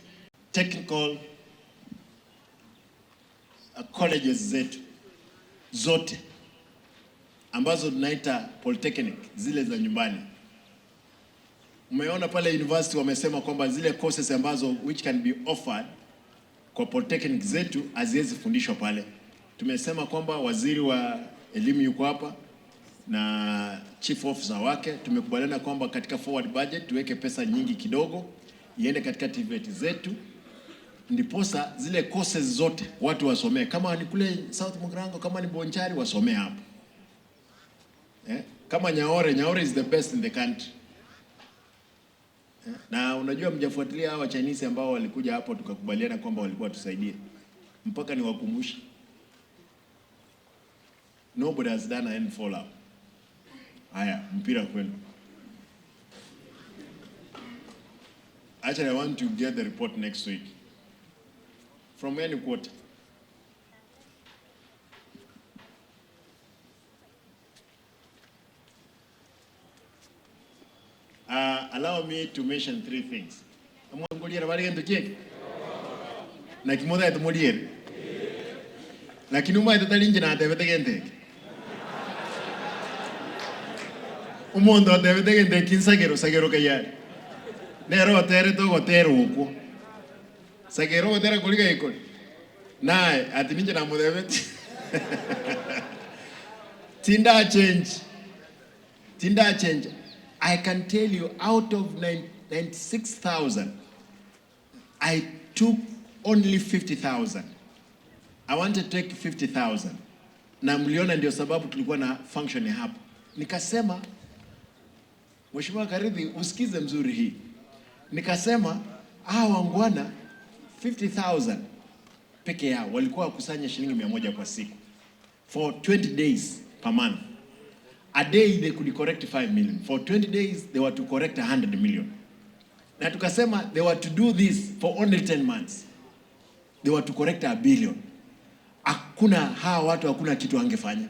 [SPEAKER 1] technical colleges zetu zote ambazo tunaita polytechnic, zile za nyumbani. Umeona pale university wamesema kwamba zile courses ambazo which can be offered kwa polytechnic zetu haziwezi fundishwa pale. Tumesema kwamba waziri wa elimu yuko hapa na chief officer wake, tumekubaliana kwamba katika forward budget tuweke pesa nyingi kidogo iende katika TVET zetu, ndiposa zile courses zote watu wasomee. Kama ni kule South Mugrango, kama ni Bonchari, wasomee hapo. Kama Nyaore is the best in the country. Na unajua mjafuatilia hawa Chinese ambao walikuja hapo tukakubaliana kwamba walikuwa tusaidie. Mpaka ni wakumbushe. Nobody has done any follow up. Haya, mpira kwenu. Actually, I want to get the report next week. From any quarter. allow me to mention 3 things. Amungulia bali ngendo kike. Na kimoda etumoliere. Lakini uma italinje na atebete gente. Umondo atebete gente kinsagero kayari. Nero tere to gotero uko. Sagero gotera kuliga iko. Nae atininje na mudebete. Tinda change. I can tell you, out of 96,000, I took only 50,000. I wanted to take 50,000. Na mliona ndio sababu tulikuwa na function hapo. Nikasema, Mheshimiwa Karidhi, usikize mzuri hii. Nikasema, wangwana 50,000 peke yao walikuwa wakusanya shilingi 100 kwa siku for 20 days per month. A day they could correct 5 million. For 20 days they were to correct 100 million. Na tukasema they were to do this for only 10 months. They were to correct 1 billion. Hawa watu hakuna kitu wangefanya.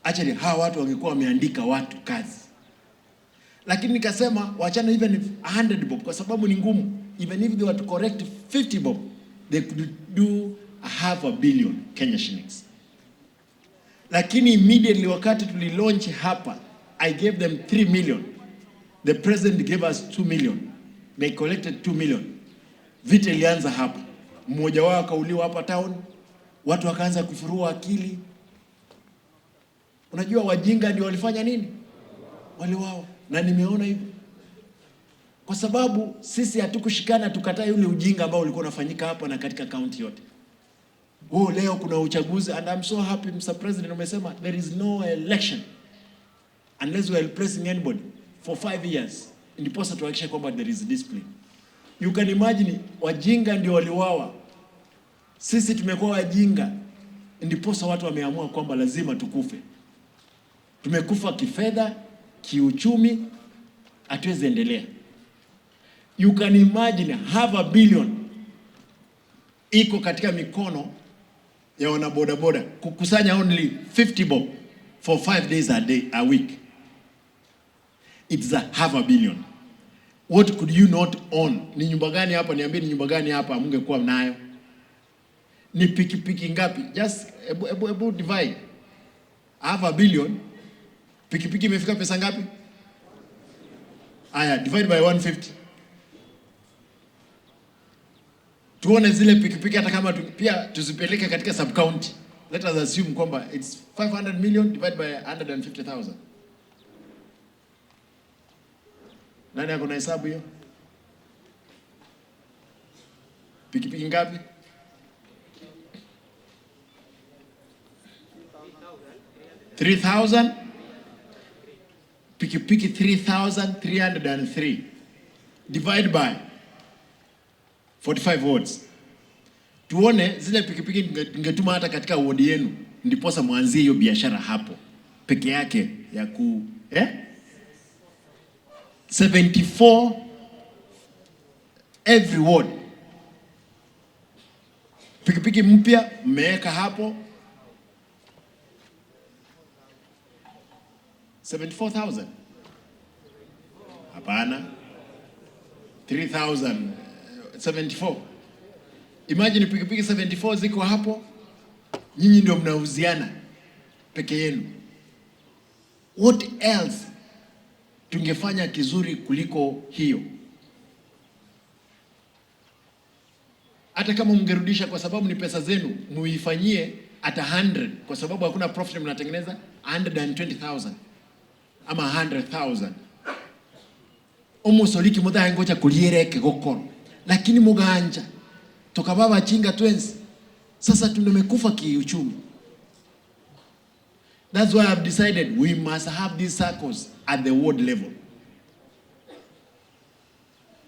[SPEAKER 1] Actually hawa watu wangekuwa wameandika watu kazi. Lakini nikasema wachana even if 100 bob kwa sababu ni ngumu. Even if they were to correct 50 bob, they could do 500 million Kenya shillings. Lakini immediately wakati tulilaunch hapa, I gave them 3 million. The president gave us 2 million. They collected 2 million. Vita ilianza hapa. Mmoja wao akauliwa hapa town. Watu wakaanza kufurua akili. Unajua wajinga ndio walifanya nini? Waliwao. Na nimeona hivyo. Kwa sababu sisi hatukushikana tukataa yule ujinga ambao ulikuwa unafanyika hapa na katika county yote. Leo kuna uchaguzi and I'm so happy Mr. President umesema there is no election unless we are replacing anybody for 5 years. Ndiposa tuhakikishe kwamba there is discipline. You can imagine wajinga ndio waliwawa. Sisi tumekuwa wajinga. Ndiposa watu wameamua kwamba lazima tukufe. Tumekufa kifedha, kiuchumi, hatuwezi endelea. You can imagine 500 million iko katika mikono ya wana bodaboda kukusanya only 50 bob for 5 days a week. It's 500 million. What could you not own? Ni nyumba gani hapa, niambie ni nyumba gani hapa mungekuwa nayo? Ni pikipiki ngapi? Just ebu divide 500 million. Pikipiki imefika pesa ngapi? Aya, divide by 150. Tuone zile pikipiki hata kama pia tuzipeleke katika sub county. Let us assume kwamba it's 500 million divided by 150,000. Nani ako na hesabu hiyo? Pikipiki ngapi? 3,000. Pikipiki 3,303 divide by 45 wards. Tuone zile pikipiki ningetuma hata katika ward yenu ndiposa mwanzie hiyo biashara hapo peke yake ya 74 every ward. Pikipiki mpya mmeweka hapo 74,000. Hapana. 3,074. Imagine pikipiki 74 ziko hapo. Nyinyi ndio mnauziana peke yenu. What else tungefanya kizuri kuliko hiyo? Hata kama mngerudisha kwa sababu ni pesa zenu, muifanyie at 100 kwa sababu hakuna profit mnatengeneza 120,000 ama 100,000. Omusoliki muda ngoja kuliereke gokoro. Lakini muganja tukababa chinga twensi. Sasa tumekufa kiuchumi. That's why I've decided we must have these circles at the ward level.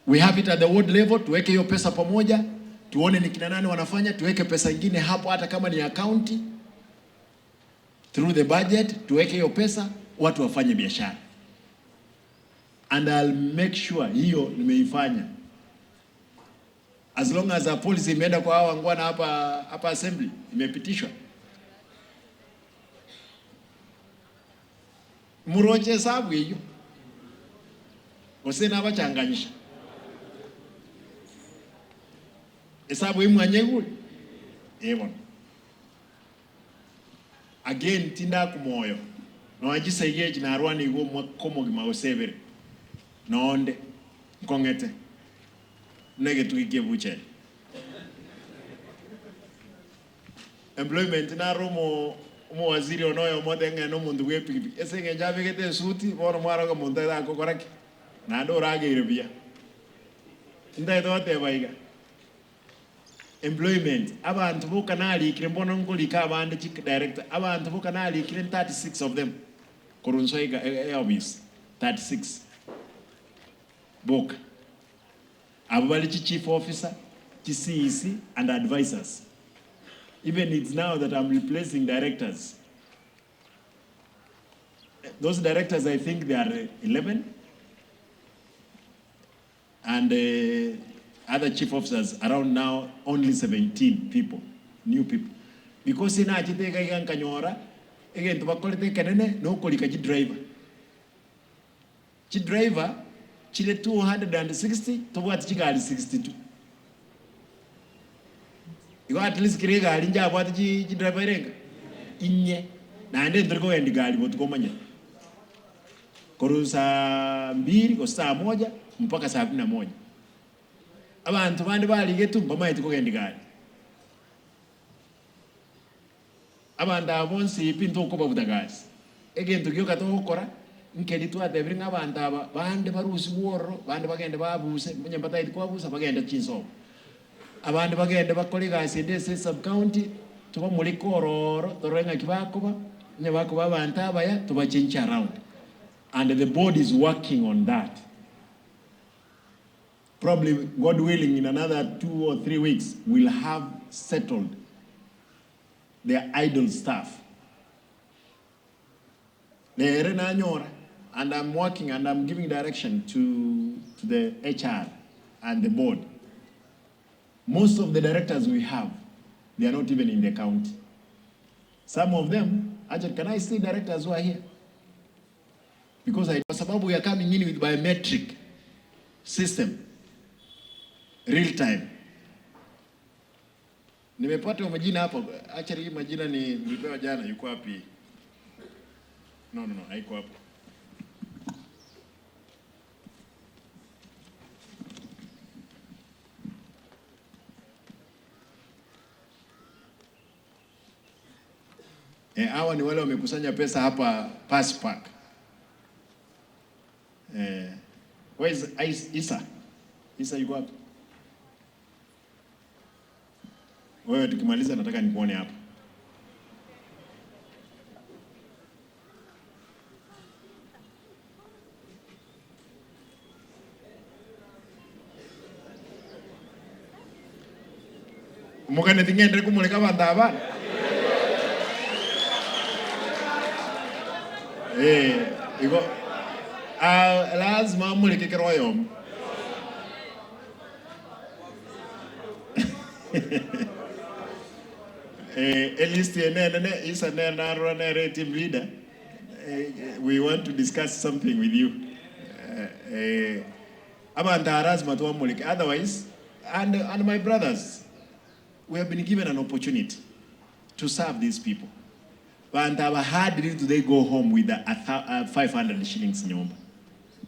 [SPEAKER 1] We have it at the ward level, tuweke hiyo pesa pamoja, tuone ni kina nani wanafanya, tuweke pesa nyingine hapo hata kama ni county. Through the budget, tuweke hiyo pesa, watu wafanye biashara. And I'll make sure hiyo nimeifanya. As long as a policy imeenda kwa hawa ngwana hapa assembly, imepitishwa. Muroche sabu hiyo. Osena abachanganyisha. Hesabu imwanye kule. Ebona. Again tinda kumoyo. No ajisa yeji na arwani iwo mwakomo gimaosebere. Noonde. Nkongete. Nege tuikie buche. Employment na romo waziri onoyo modenge no mundu wepi. Ese ngejabe kete suti bono mwara ko mundu da ko koraki. Na do rage irebia. Ndai dote baiga. Employment abantu bo kanali kire mbona ngoli ka bande chief director abantu bo kanali kire 36 of them korunso iga obvious 36 book abali chief officer CEC and advisors. Even it's now that I'm replacing directors. Those directors, I think they are 11 and other chief officers around now, only 17 people, new people. Because in Ajitega Yan Kanyora, again, to Bakolite Kanene, no Kolikaji driver. Chi driver, Chile 260 to what Chigali 62. You got at least Grega, Linja, what Chi driver reg? Inye, Nande Drago and the Gali, what Gomanya. Korusa Mbiri, or Star Moja, Mpaka Sabina Moja. Abantu bandi bali getu mbama yitiko gendigari abantu abonsi ipinto ko budagazi egento gyoka to okora nkeli tu atebring abantu aba bandi barusi woro bandi bagende babuse munyambata yitiko abusa bagende chinso abantu bagende bakole gasi ndese sub county tuba muri kororo torenga kibakoba ne bakoba abantu abaya tuba change around, and the board is working on that. Probably, God willing, in another 2 or 3 weeks, we'll have settled their idle staff. And I'm working and I'm giving direction to the HR and the board. Most of the directors we have, they are not even in the county. Some of them, actually, can I see directors who are here? Because we are coming in with biometric system. Real time. Nimepata majina hapo. Actually hii majina nilipewa jana, yuko wapi? No, haiko hapo. Hawa ni wale wamekusanya pesa hapa Pass Park. Where is Isa? Isa yuko wapi? Wewe tukimaliza nataka nikuone hapa. Mugane tingende kumuleka bandaba. Iko lazima muleke keroyo. At least team leader. We want to discuss something with you. Otherwise, and my brothers, we have been given an opportunity to serve these people. But our hard deal today go home with 500 shillings nyomba.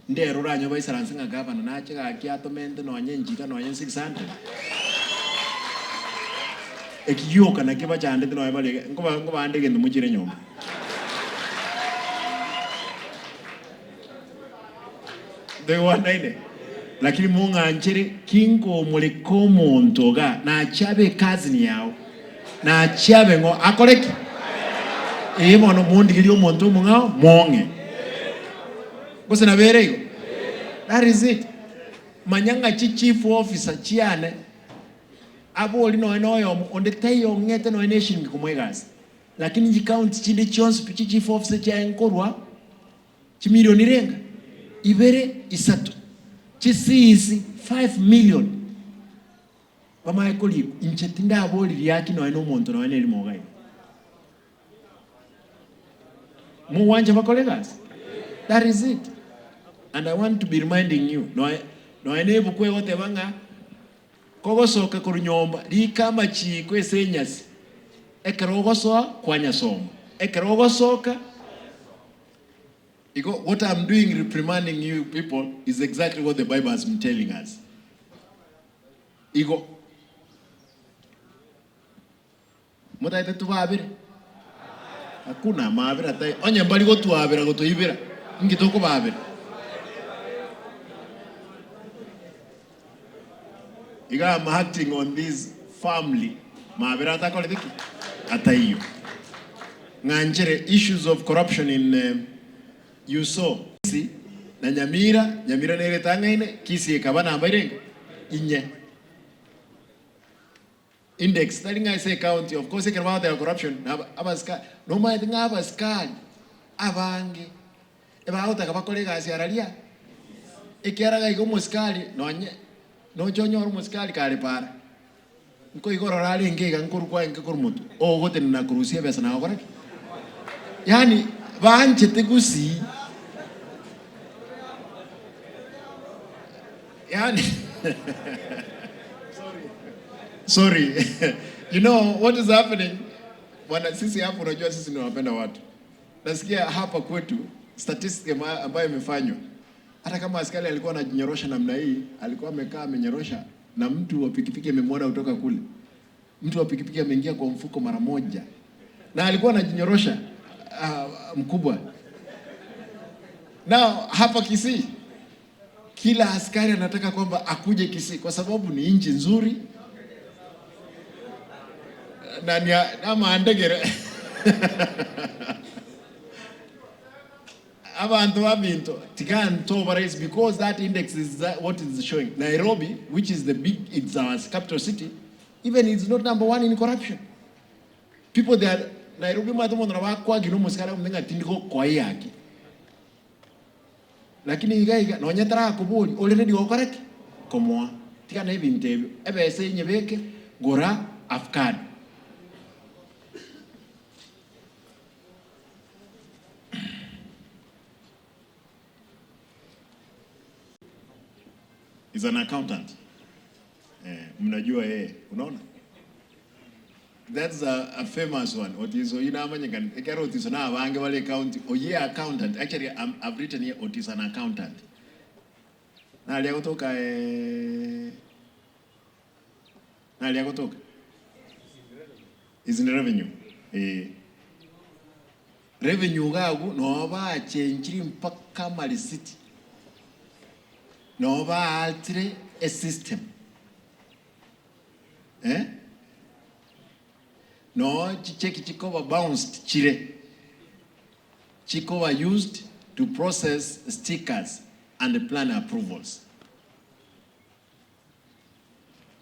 [SPEAKER 1] Ndero ranyo ba isaransinga Gavana na chika kiato mente no anyenjika no 600. Ekiyoka na kiba chande no abale ngoba ande gendo mujire nyomba. They want nine. Lakini munga anjere kingo muleko montoga na achabe kazi ni yao. Na achabe ngo akoreki. Mono mundi kili omonto mungao monge. Kose na berego. That is it. Manyanga chief officer chiane aboli no enoyo onde tayo ngete no nation kumwegazi. Lakini jikaunt chinde chonse chief officer cha enkorwa chimilioni renga ibere isatu chisizi 5 million bama ekoli inchetinda aboli yaki no eno monto no ene limogai mu wanje ba colleagues. That is it. And I want to be reminding you, no enable kwe wote banga kogo soka kurunyomba li kama chi kwe senyas ekerogo soa kwanya somo ekerogo soka. What I'm doing, reprimanding you people, is exactly what the Bible has been telling us. Ego. Mota ite tuwabire. Hakuna maabira tai. Onye mbali go tuwabira go tuibira. Ngitoko babire. I'm acting on this family. Maabira ta kole diki. Ataiyo. Nganjere issues of corruption in you saw. See, na Nyamira nere tanga ine kisi Gavana Arati inye. Index, telling I say county, of course, they can about their corruption. Abaska, no matter Abaska, Avangi, about the Capacolega Sierra. Ekiara go Muscali, no Junior Muscali Caripar. Go rally and gig and Kurqua and Kurmut, or what in a cruise as an hour. Yani, Vanche Tegusi. Yani. Sorry. You know what is happening? Wana sisi hapo unajua sisi ni wapenda watu. Nasikia hapa kwetu statistics ambayo imefanywa. Hata kama askari alikuwa anajinyorosha namna hii, alikuwa amekaa amenyorosha na mtu wa pikipiki amemwona kutoka kule. Mtu wa pikipiki ameingia kwa mfuko mara moja. Na alikuwa anajinyorosha mkubwa. Now hapa Kisii kila askari anataka kwamba akuje Kisii kwa sababu ni nchi nzuri. Nama andegere abantu babinto tikanto is because that index is what is showing. Nairobi, which is it's our capital city, even it's not number 1 in corruption. People there, Nairobi matomo na wakwa gino muskara mmenga tindiko kwa yake. Lakini iga no nyatara kubuli already go correct komwa tikana ibintebyo ebe se nyebeke gora afkad. Is an accountant. Mnajua yeye, unaona? That's a famous one. Otizo ina amanyika ekero otizo na abange wale county. Oye accountant. Actually I've written here otizo an accountant. Na aliagotoka is in revenue. Revenue gagu no ba change mpaka Mali City. No ba alter a system. No chicheki chikova bounced chile. Chikova used to process stickers and plan approvals.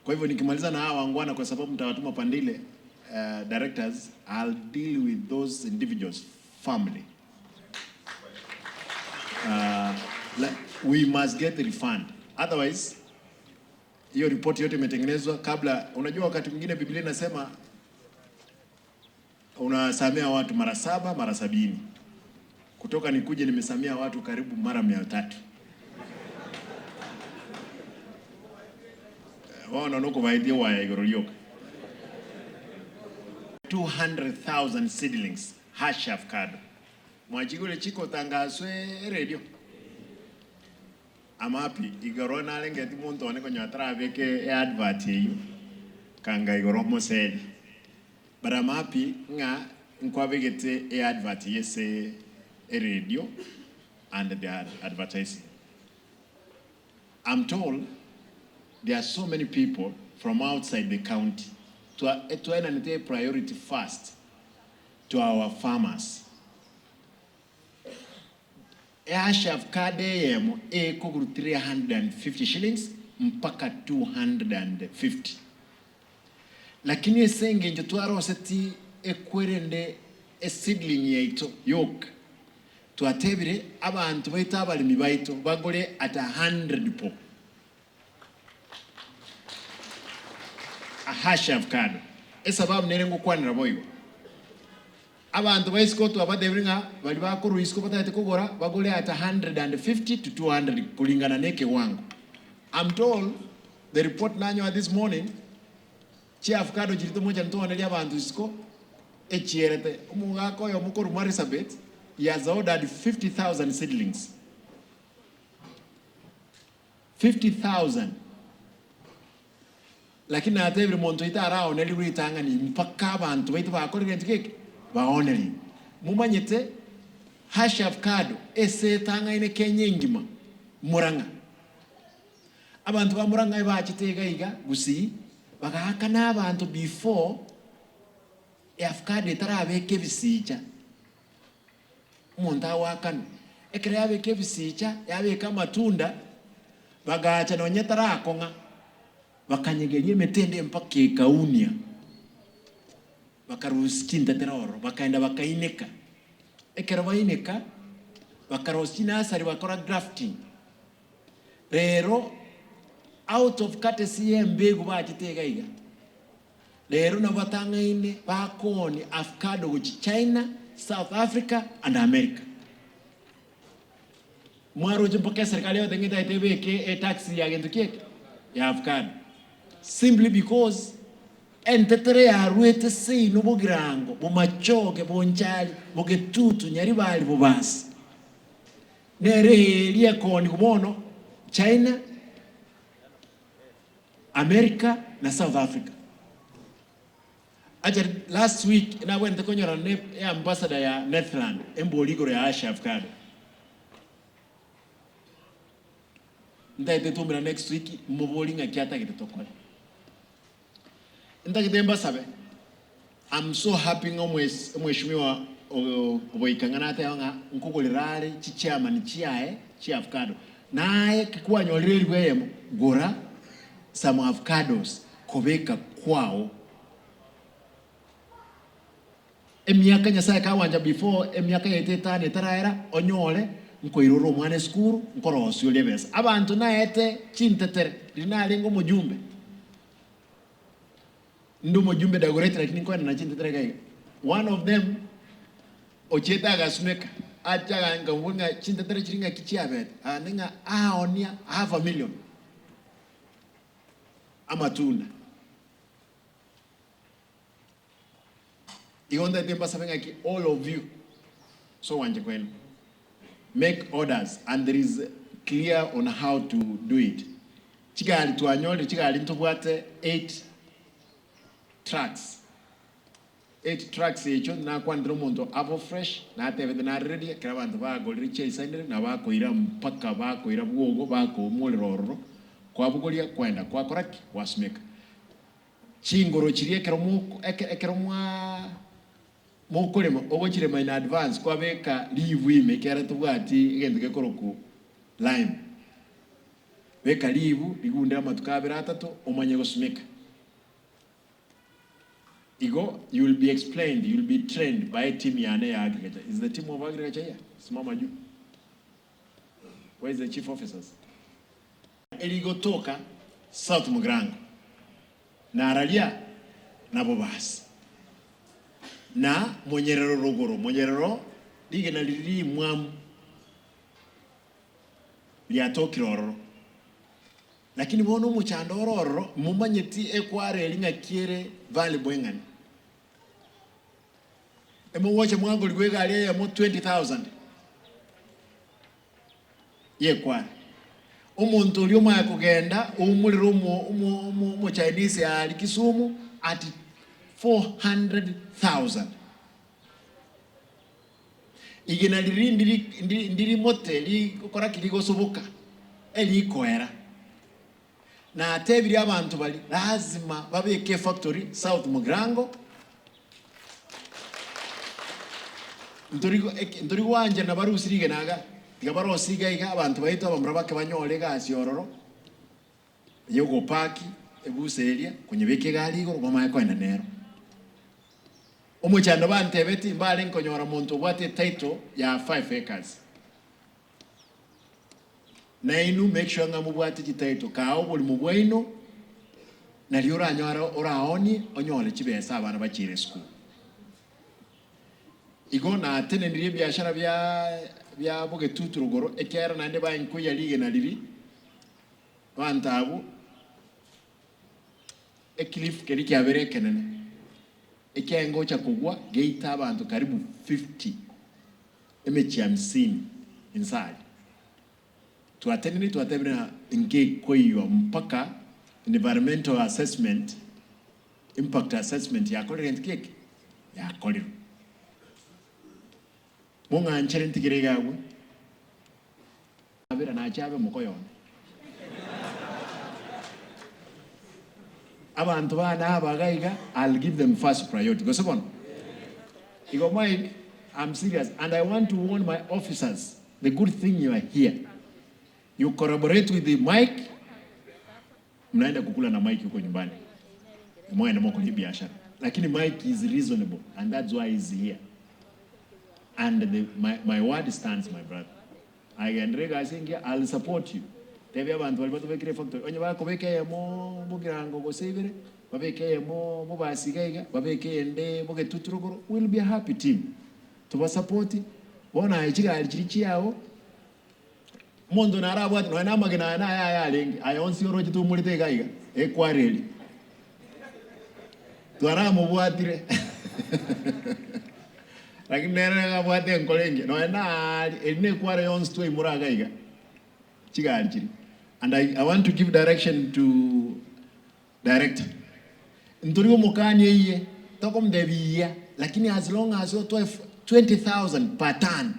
[SPEAKER 1] Kwa hivyo nikimaliza na hawa wangwana kwa sababu mtawatuma pandile directors, I'll deal with those individuals family. We must get the refund. Otherwise, hiyo report yote imetengenezwa kabla. Unajua wakati mwingine Biblia inasema unasamea watu mara 7 mara 70. Kutoka nikuje nimesamea watu karibu mara 300. Wao nonoko vaidie wa igorolioka. 200,000 seedlings hash avocado. Mwachigule chiko tangaswe radio. Amapi igorona lengeti muntu one konyatra veke advert yeyu kanga igoromo seli. But amapi nga nkwavegete advert yese radio and they are advertising. I'm told there are so many people from outside the county to priority first to our farmers. Ashaf kadeyemo kuguru 350 shillings mpaka 250. Lakini esenge njo tuaro seti ekwerende seedling yaito yok. Tuatebire abantu baita abalimi baito bagole at 100 po. A hash avocado. Esababu nerengo kwanira boyo. abantu baisiko tu abadebringa bali bakuru isiko batayete kugora bagole at 150 to 200 kulingana neke wangu. I'm told the report nanyo this morning chief kado jirito moja ntone lia abantu isiko echierete umugako yo mukuru Marisabeth he has ordered 50,000 seedlings. 50,000. Lakini hata every monto itara oneli witanga ni mpaka abantu baitu bakore rent cake baoneli. Mumanyete hashaf kado ese tanga ine Kenya ngima Muranga. Abantu ba Muranga ibachitega iga gusi bagahaka n'abantu before afkado itara abeke bisicha. Umuntu awakana ekere abeke bisicha yabeka matunda bagacha nonyetara akonga bakanyegerie metende mpaka ikaunia bakarusikinda teroro bakaenda bakaineka ekera baineka bakarosina asari bakora grafting rero out of courtesy mbegu bakitega iga rero nabatanga ine bakoni avocado go China, South Africa and America. Mwaro mpaka serikali yote ngita itebeke taxi ya gentu keke ya avocado simply because entetere ya ruete sei no bogirango bo machoke bo njali bo getutu nyari bali bo basi nere lia koni kumono China, America na South Africa. Aja last week na wende konyora ya ambassador ya Netherlands emboligoro ya Asha avocado. Ndaite tumira next week mubolinga kiata kitotokole. Ndakidemba sabe. I'm so happy ngomweshimiwa oboikangana ate nga nkugulirali chichairman chiae chi avocado. Naye kikuwa nyolireli gweyemo gora some avocados kobeka kwao. Emiaka nyasaye kawanja before emiaka yetetane taraera onyole nkoiroro mwane skuru nkorosi olebesa abantu naete chintetere linalingo mujumbe ndo mujumbe dagorete lakini kwa na chintetere kai one of them ocheta gasmeka acha ngambunga chintetere chiringa kichiabet aninga aonia 500,000 amatunda igonda temba sabenga ki all of you so wanje kwenu make orders and there is clear on how to do it. Chigali tuanyole chigali ntubwate 8 trucks. 8 trucks echo na kwandiro muntu avo fresh na teve na ready kira bantu ba golri chesende na bakoira mpaka bakoira bwogo bako muliroro kwa bugolia kwenda kwa koraki wasmeka. Chingoro chirie keromwa Mokolema obochirema in advance kwa beka leave ime kera tubwati igende gekoroku lime beka leave ligunda matukabira atatu omanye gosmeka igo you will be explained, you will be trained by a team ya agriculture. Is the team of agriculture here? Simama juu. Where is the chief officers? Eligo toka South Mugrango na Aralia na Bobasi na Monyerero rogoro Monyerero dige na lili mwamu liatokiroro lakini bono muchandororo mumanyeti ekware linga kiere vale bwengani emo woche mwangu ligwega ale ya mo 20,000 ye kware umuntu ulio mwa kugenda umuliro mu Chinese ali Kisumu at 400,000 igina ndiri moteli kokora kiligo soboka eli koera na atebiri abantu bali lazima babeke factory South Mugrango ndori wanje na barusirige naga tigabarosiga iga abantu bayito bamurabake banyole gasi ororo yogo paki ebuseria kunyebeke gali igoro bamaye kwenda nero omuchando bantebeti mbale nkonyora muntu bwate title ya 5 acres na inu make sure nga mubwate title kao buli mubweno na liora nyara oraoni onyole chibesa abana bachire school igo na tene ndiri biashara bya boge tuturugoro ekera nande ba inko ya lige na liri wantabu ekilif keri kyabere kenene ekyengo cha kugwa geita abantu karibu 50 emechi 50 inside tuatebina inge koyo mpaka environmental assessment impact assessment ya kolera cake ya kolera monga nchere ntigire gawe abira na chabe mukoyo abantu bana abagaiga. I'll give them first priority. Go second. You go, Mike, I'm serious and I want to warn my officers. The good thing you are here. You corroborate with the Mike. Mnaenda kukula na Mike huko nyumbani. Mwaenda mko ni biashara. Lakini Mike is reasonable and that's why he's here. And my word stands, my brother. I can say I'll support you. Tebi abantu bali batubekire factory. Onye bakobekeye mo mugirango go severe. Babekeye mo basigaiga. Babekeye nde boge tuturugoro. We'll be a happy team. Tuba support. Bona ichiga alichirichi yao. Mondo na arabo no na magina na ya lengi. Ayonsi oroji tu mulite gaiga. Ekwareli. Tuara mo bwatire. Lakini nere bwate nkolenge. No na ene kware yonsi tu imuraga iga. Chiga alichiri. And I want to give direction to director. Nturigo mukanye iye toko mdebiya lakini as long as you 20,000 per ton.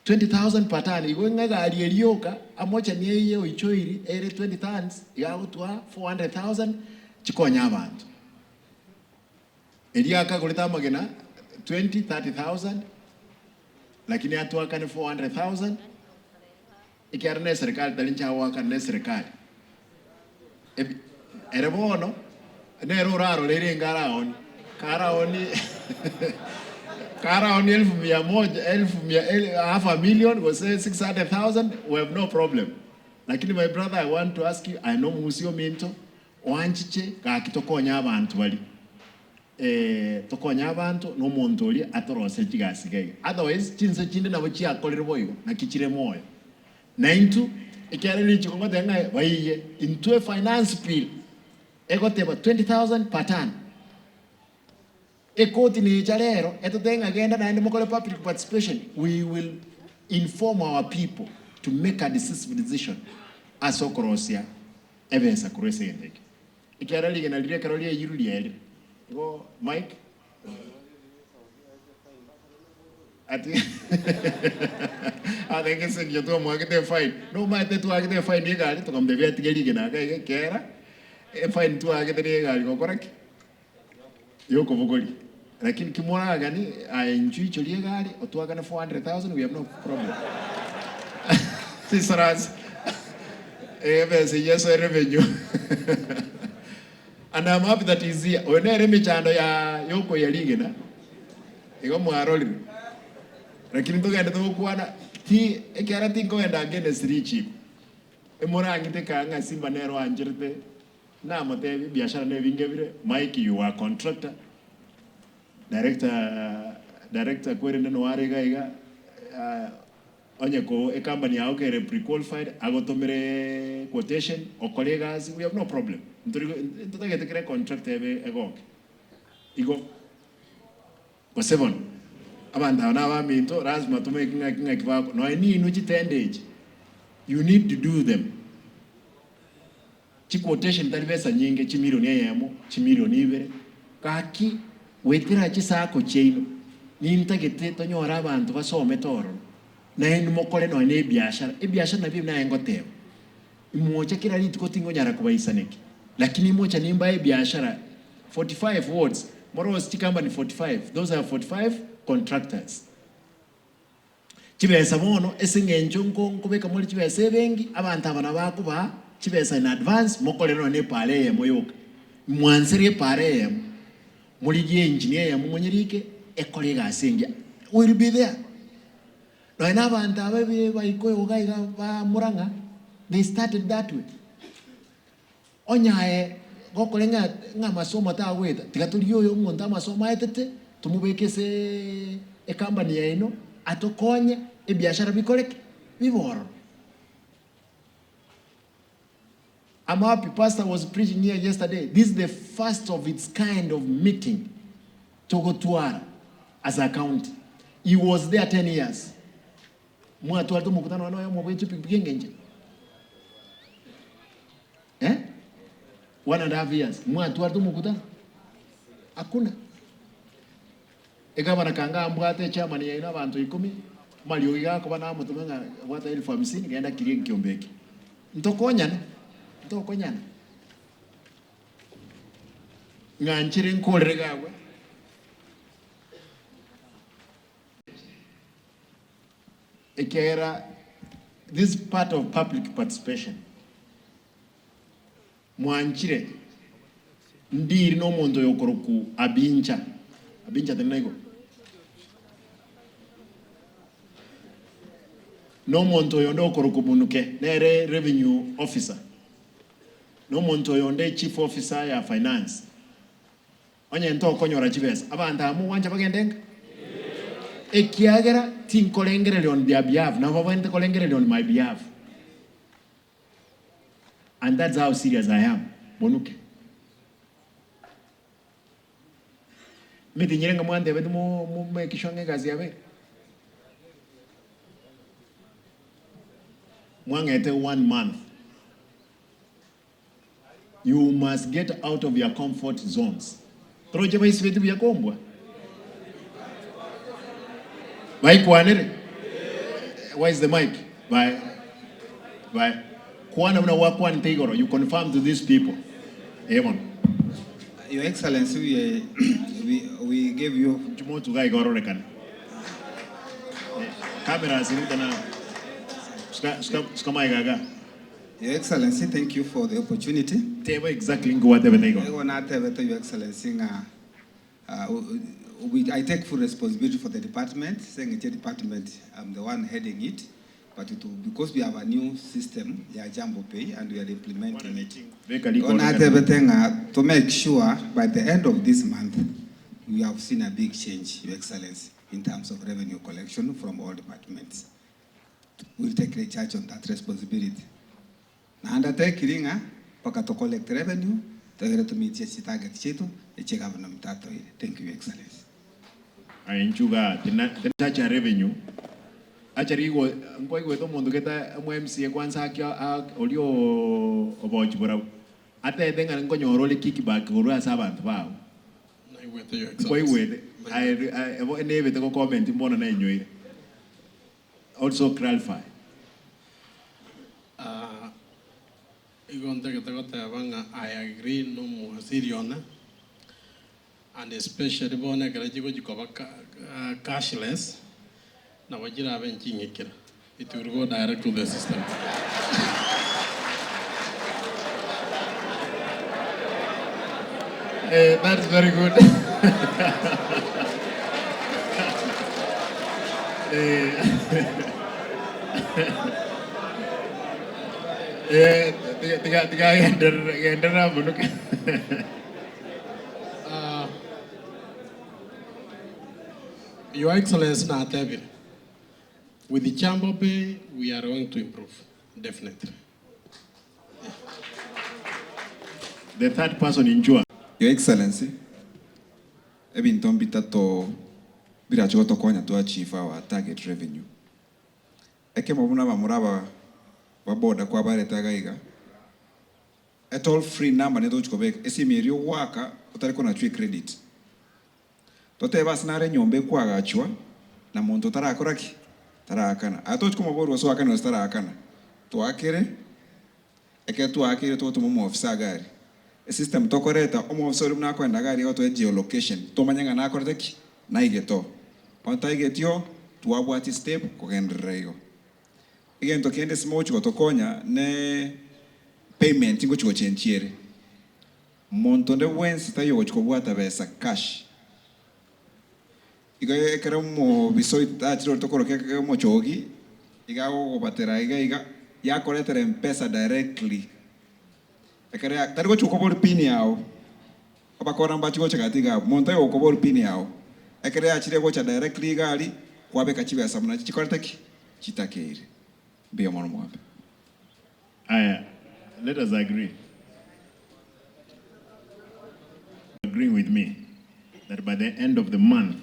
[SPEAKER 1] 20,000 per ton igo ngaga alielioka amocha ni iye oichoiri ere 20 tons ya utwa 400,000 chikonya abantu. Eliaka kuleta magena 30,000 lakini atwa kane 400,000 ikiarne serikali talincha waka ne serikali erebono nero raro lere ngaraoni karaoni karaoni 100,000 half a million was 600,000 we have no problem. Lakini my brother, I want to ask you, I know musio minto wanchiche ka kitokonya abantu bali tokonya abantu no mondoli atorose kigasigaye otherwise chinse chinde nabo chiakolere boyo na kichire moyo 92 ikiareli chikongo denga baiye into a finance bill egoteba 20,000 per ton ekoti ni charero etotenga genda na mokole public participation. We will inform our people to make a decisive decision as okrosia evesa kurese endeke ikiareli gena lire karolia yiruli ele go Mike ati I think it's you to mo agite fine no matter to agite fine ni gali to kam devia tigeli gena ka kera e fine to agite ni gali go correct yoko bugoli lakini kimona gani enjoy choli gali otwa kana 400,000 we have no problem. Sisaras bese yes revenue. And I'm happy that he's here. Onere michando ya yoko ya ligena igo mwaroli lakini tugenda tukwana ti ekyara tinko enda agene sirichi emora ngite kanga simba nero anjirte na mote biashara ne vingebire Mike you are contractor director kwere no warega iga onye ko e company ya okere pre-qualified agotomere quotation o colleagues we have no problem ntugete kire contract ebe egoke igo kwa 7 abanda na ba minto lazima tumekinga kibako no ni inuchi tendage you need to do them chi quotation talibesa nyinge chi milioni yemo chi milioni ibere kaki wetira chi sako cheino ni ntagete tonyora abantu basome toro na enu mokole no ne biashara na bibi na engoteo imocha kila litu kotingo nyara kubaisaneki lakini mocha ni mbaye biashara 45 words moros tikamba ni 45 those are 45 contractors chibesa mono esingenjo nkobeka muri chibesa bengi abantu abana bakuba chibesa in advance mokole no ne pale ye moyoka mwansere pare ye muri je engineer ya mumunyirike ekole gasengya will be there no ina abantu ababe bayikoyo gaiga ba muranga they started that way onyae gokolenga nga masomo ta weta tikatulio yo monta masomo ayetete tumubekese e company eno atokonya e biashara bikoleke biboro. I'm happy pastor was preaching here yesterday. This is the first of its kind of meeting to go to Idara as a county. He was there 10 years. Mwatu watu mkutano wanoyo mwetu pipigengenje. 1.5 years. Mwatu watu mkutano. Hakuna. Gavana kanga mbwate chama ni ina bantu 10 malio yako bana mutumenga wata 50,000 gaenda kirie kiombeki. Ntokonyana. Ntokonyana. Nganchire nkolere gawe. Ekera, this is part of public participation. Mwanchire ndiri no mondo yokoroku abincha tenego no mondo yondo okoroku bunuke nere revenue officer no mondo yonde chief officer ya finance onye nto konyora chibesa abantu amu wanja bagendenga ekiagera tinkolengere on their behalf na babende kolengere on my behalf, and that's how serious I am. Bonuke miti nyirenga mwande bedu mu mekishonge gazi yabe mwangete 1 month. You must get out of your comfort zones. Troje baisi bedu ya kombwa mic wanere. Where is the mic? Bye. Kuana mna wakwan tegoro. You confirm to these people. Amen.
[SPEAKER 2] Your Excellency, we gave you.
[SPEAKER 1] Jumo tu gai goro rekan. Camera sinitana. Ska mai gaga.
[SPEAKER 2] Your Excellency, thank you for the opportunity.
[SPEAKER 1] Teba exactly whatever they go.
[SPEAKER 2] Your Excellency, I take full responsibility for the department. Saying department, I'm the one heading it. But because we have a new system, Jambo Pay, and we are implementing it. To make sure by the end of this month, we have seen a big change, Your Excellency, in terms of revenue collection from all departments. We'll take the charge on that responsibility. Na undertaking to collect revenue, to meet the target cheto, Gavana Mapato. Thank you, Your Excellency.
[SPEAKER 1] I enjoy the revenue. Achari go ngoi go to mondo keta MMC kwanza akya olio obojibora ate denga ngonyoro le kickback go asa abantu bawo na iwete yo exactly koi wete I eneve to comment mbona na enyoire also clarify
[SPEAKER 3] igonte keta kota banga I agree no mo siriona and especially bona kala jigo jikoba cashless. Now, what you have in Chingikir, it will go direct to the system.
[SPEAKER 1] That's very good.
[SPEAKER 3] Your Excellency, Natavi. With the Jambo Pay, we are going to improve, definitely. Yeah.
[SPEAKER 1] The third person in Jua.
[SPEAKER 4] Your Excellency, Ebin Tombita to Birachoto Konya to achieve our target revenue. Ekemabuna Mamuraba Waboda Kwabare Tagaiga. A toll free number Neto Quebec, Esimirio Waka, Otarikona tree credit. Toteva Snare Nyombe Kwagachua, Namonto Tarakoraki. Tarakana. Ato chukuma boru waso akana wastara akana. Tuakere. Eke tuakere to mumu ofisa gari. E system tokoreta omo ofisa rumna kwa ndagari oto e geolocation. Tomanyanga na akorteki na igeto. Onta igetio tuabwati step kogendreyo. Igen to kende small chuko tokonya ne payment ingo chuko chenchiere. Montonde wensi tayo chuko bwata besa cash. Iga kera mo bisoit achiro tokoro ke mo chogi iga go batera iga ya collector M-Pesa directly ekere tari go chukobor pini yao abakora mbachi go chagatiga monta yo kobor pini yao ekere achire go cha directly gali kwabe kachibe samuna chikorteki chitakere be mono mwabe.
[SPEAKER 1] Let us agree with me that by the end of the month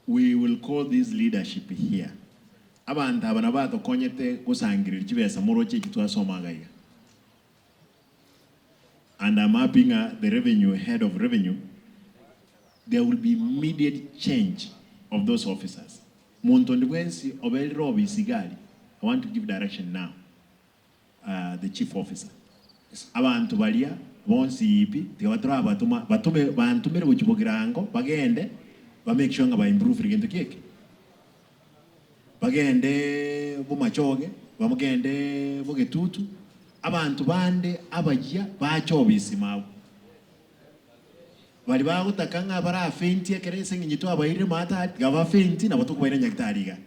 [SPEAKER 1] we will call this leadership here. Abantu abana bato konyete kusangirira chibesa moroche kitwasomaga. And I'm mapping the revenue, head of revenue. There will be immediate change of those officers. Montondwensi obel robi sigali. I want to give direction now. The chief officer. Abantu balia bonsi ipi tiwatra batume bantumere buchibogirango bagende ba make sure nga ba improve rigento keke. Bagende bumachoge, bamugende bugetutu. Abantu bande abajya bachobisi mawo. Bali bagutakanga bara fenti ekerese nginyito abayire mata gaba fenti na batuko bayire nyakitariga.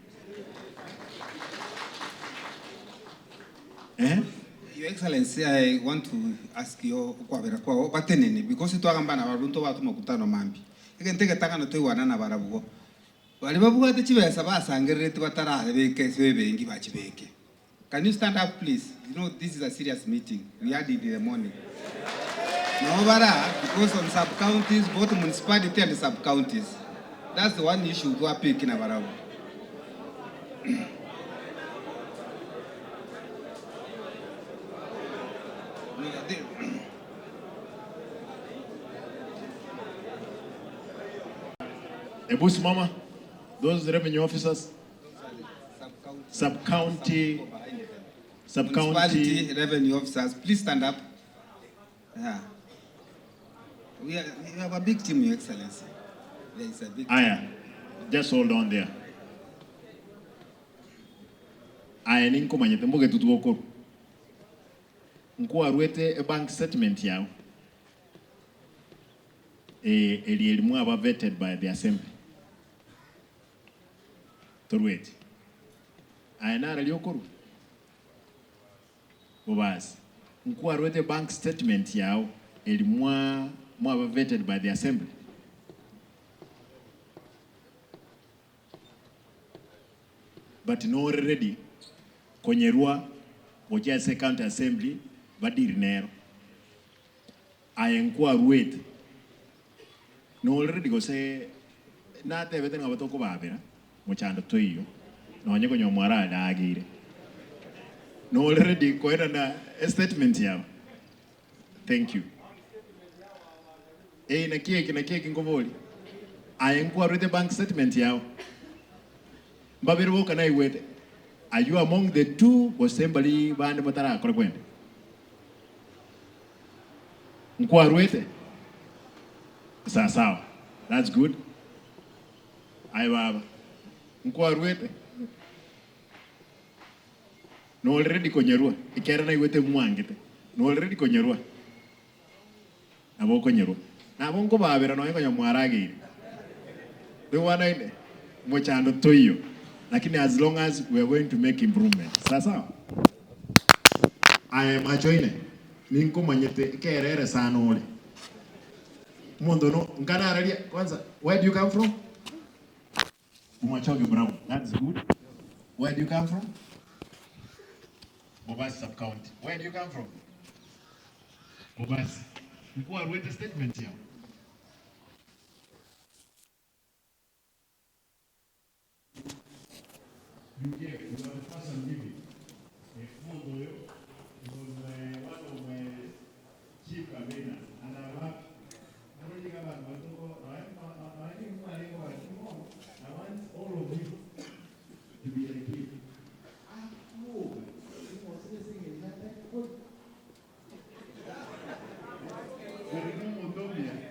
[SPEAKER 2] Your Excellency, I want to ask you kwa batenene because itu agamba na barunto batu makutano mambi. Ekenteke takano to wana na barabugo. Bali babugo ate chibesa basangerere tubatara beke swebe ngi bachibeke. Can you stand up, please? You know, this is a serious meeting. We had it in the morning. No, because on sub-counties, both municipality and sub-counties, that's the one issue we are picking about.
[SPEAKER 1] Ebus Mama, those revenue officers, sub-county
[SPEAKER 2] revenue officers, please stand up. Yeah. We have a big team, Your Excellency. There is a big team.
[SPEAKER 1] Just hold on there. Ninko manyete mboge tutuoko. Nko arwete a bank statement yao. Elimu aba vetted by the assembly. Torwete. Nara liokoro. Bobas. Nko arwete bank statement yao. Elimu aba vetted by the assembly. But no already kwenye rua wajia second assembly badiri nero ayenkua ruete no already go say na te vete nga batoko babera mochando toyo no onye konyo mwara da agire no already koera na statement yao. Thank you. Na keki ngoboli ayenkua ruete bank statement yao Babiru kana iwete. Are you among the two wasembali bande matara kwenda? Mkwa ruete? Sawa. That's good. Ai baba. Mkwa ruete? No already konyerua. Ikera na iwete mwangete. No already konyerua. Abo konyerua. Na bongo babera no yengo mwarage. We wana ine. Mochando toyo. Lakini as long as we are going to make improvement. Sasa I am ajoine ninko manyete kerere sana ole mondo no ngana aralia kwanza. Where do you come from? Umachoge Brown. That's good. Where do you come from? Bobasi sub county. Where do you come from? Bobasi. Mkuu arwete statement yao. You are the person giving. Mondo was one of my chief campaigners, and I want all of you to be educated.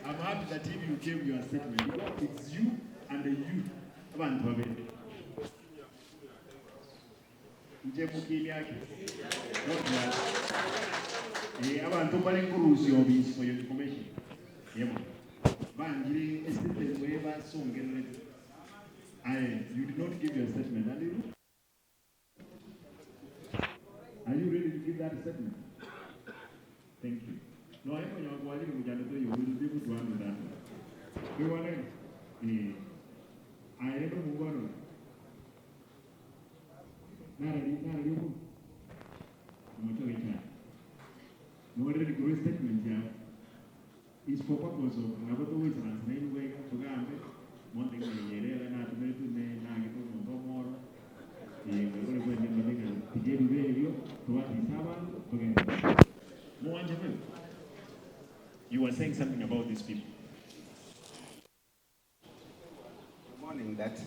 [SPEAKER 1] I'm happy that if you gave your statement, it's you and the youth. Njemukili yake. Abantu bali kurusi obisi for your information. Yebo. Banjiri statement weba songere. You did not give your statement, are you? Are you ready to give that statement? Thank you. No, I know you're going to you will be able to handle that. You want it? I don't know what. Not you. I'm going to tell you. No one really great statement here. It's for purpose of never do it as an anyway to Gambe. One thing I not to make it, I get no more. To get radio to what is happening. No one gentleman. You were saying something about these people.
[SPEAKER 2] Good morning, that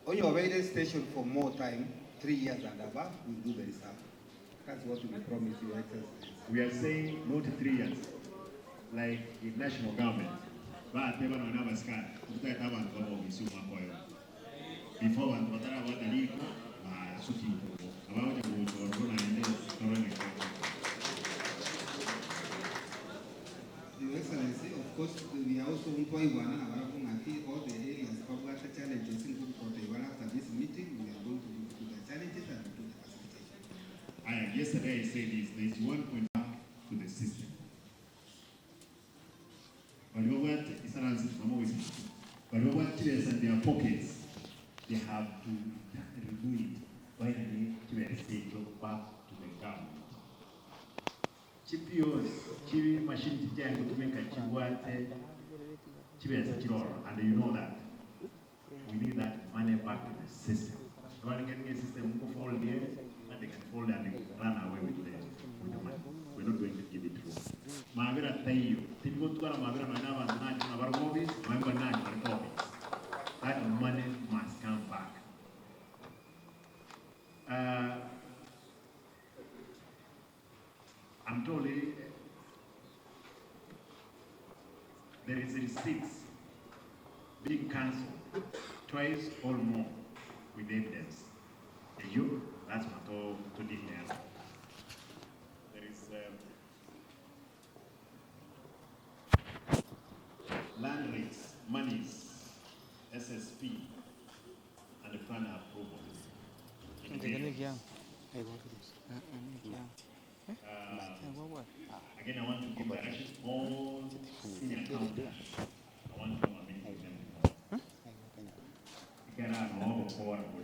[SPEAKER 2] on your radio station for more time, 3 years and above, we do very well. That's what we promise you, Excellency.
[SPEAKER 1] We are saying not 3 years, like in national government. But never on our sky. Before one, what I want to leave, shooting about the wood or run and then
[SPEAKER 2] Your Excellency, of course, we are also employing one all the areas public challenges in after this meeting. We are going to look to the challenges and to the facilitation.
[SPEAKER 1] Yesterday I said this, there is one point to the system. But you know what? It's an answer from always. But you know what? Children and their pockets, they have to remove it. Why do they say go back to the government? CPOs, chibi machine to make a chiwate, and you know that. We need that money back to the system. You want to get a system who fall there, and they can fall and they can run away with the money. We're not going to give it through. Mavera Tayo, Tigo Tua Mavera Manava and Nine Navarrovis, Member Nine Navarrovis. That money must come back. I'm told there is receipts being cancelled twice or more with evidence. You, that's Mapato to detail. There is land rates, monies, SSP, and the plan approval. Again, I want to give direction all senior accountants. I want to make them. Get out of all the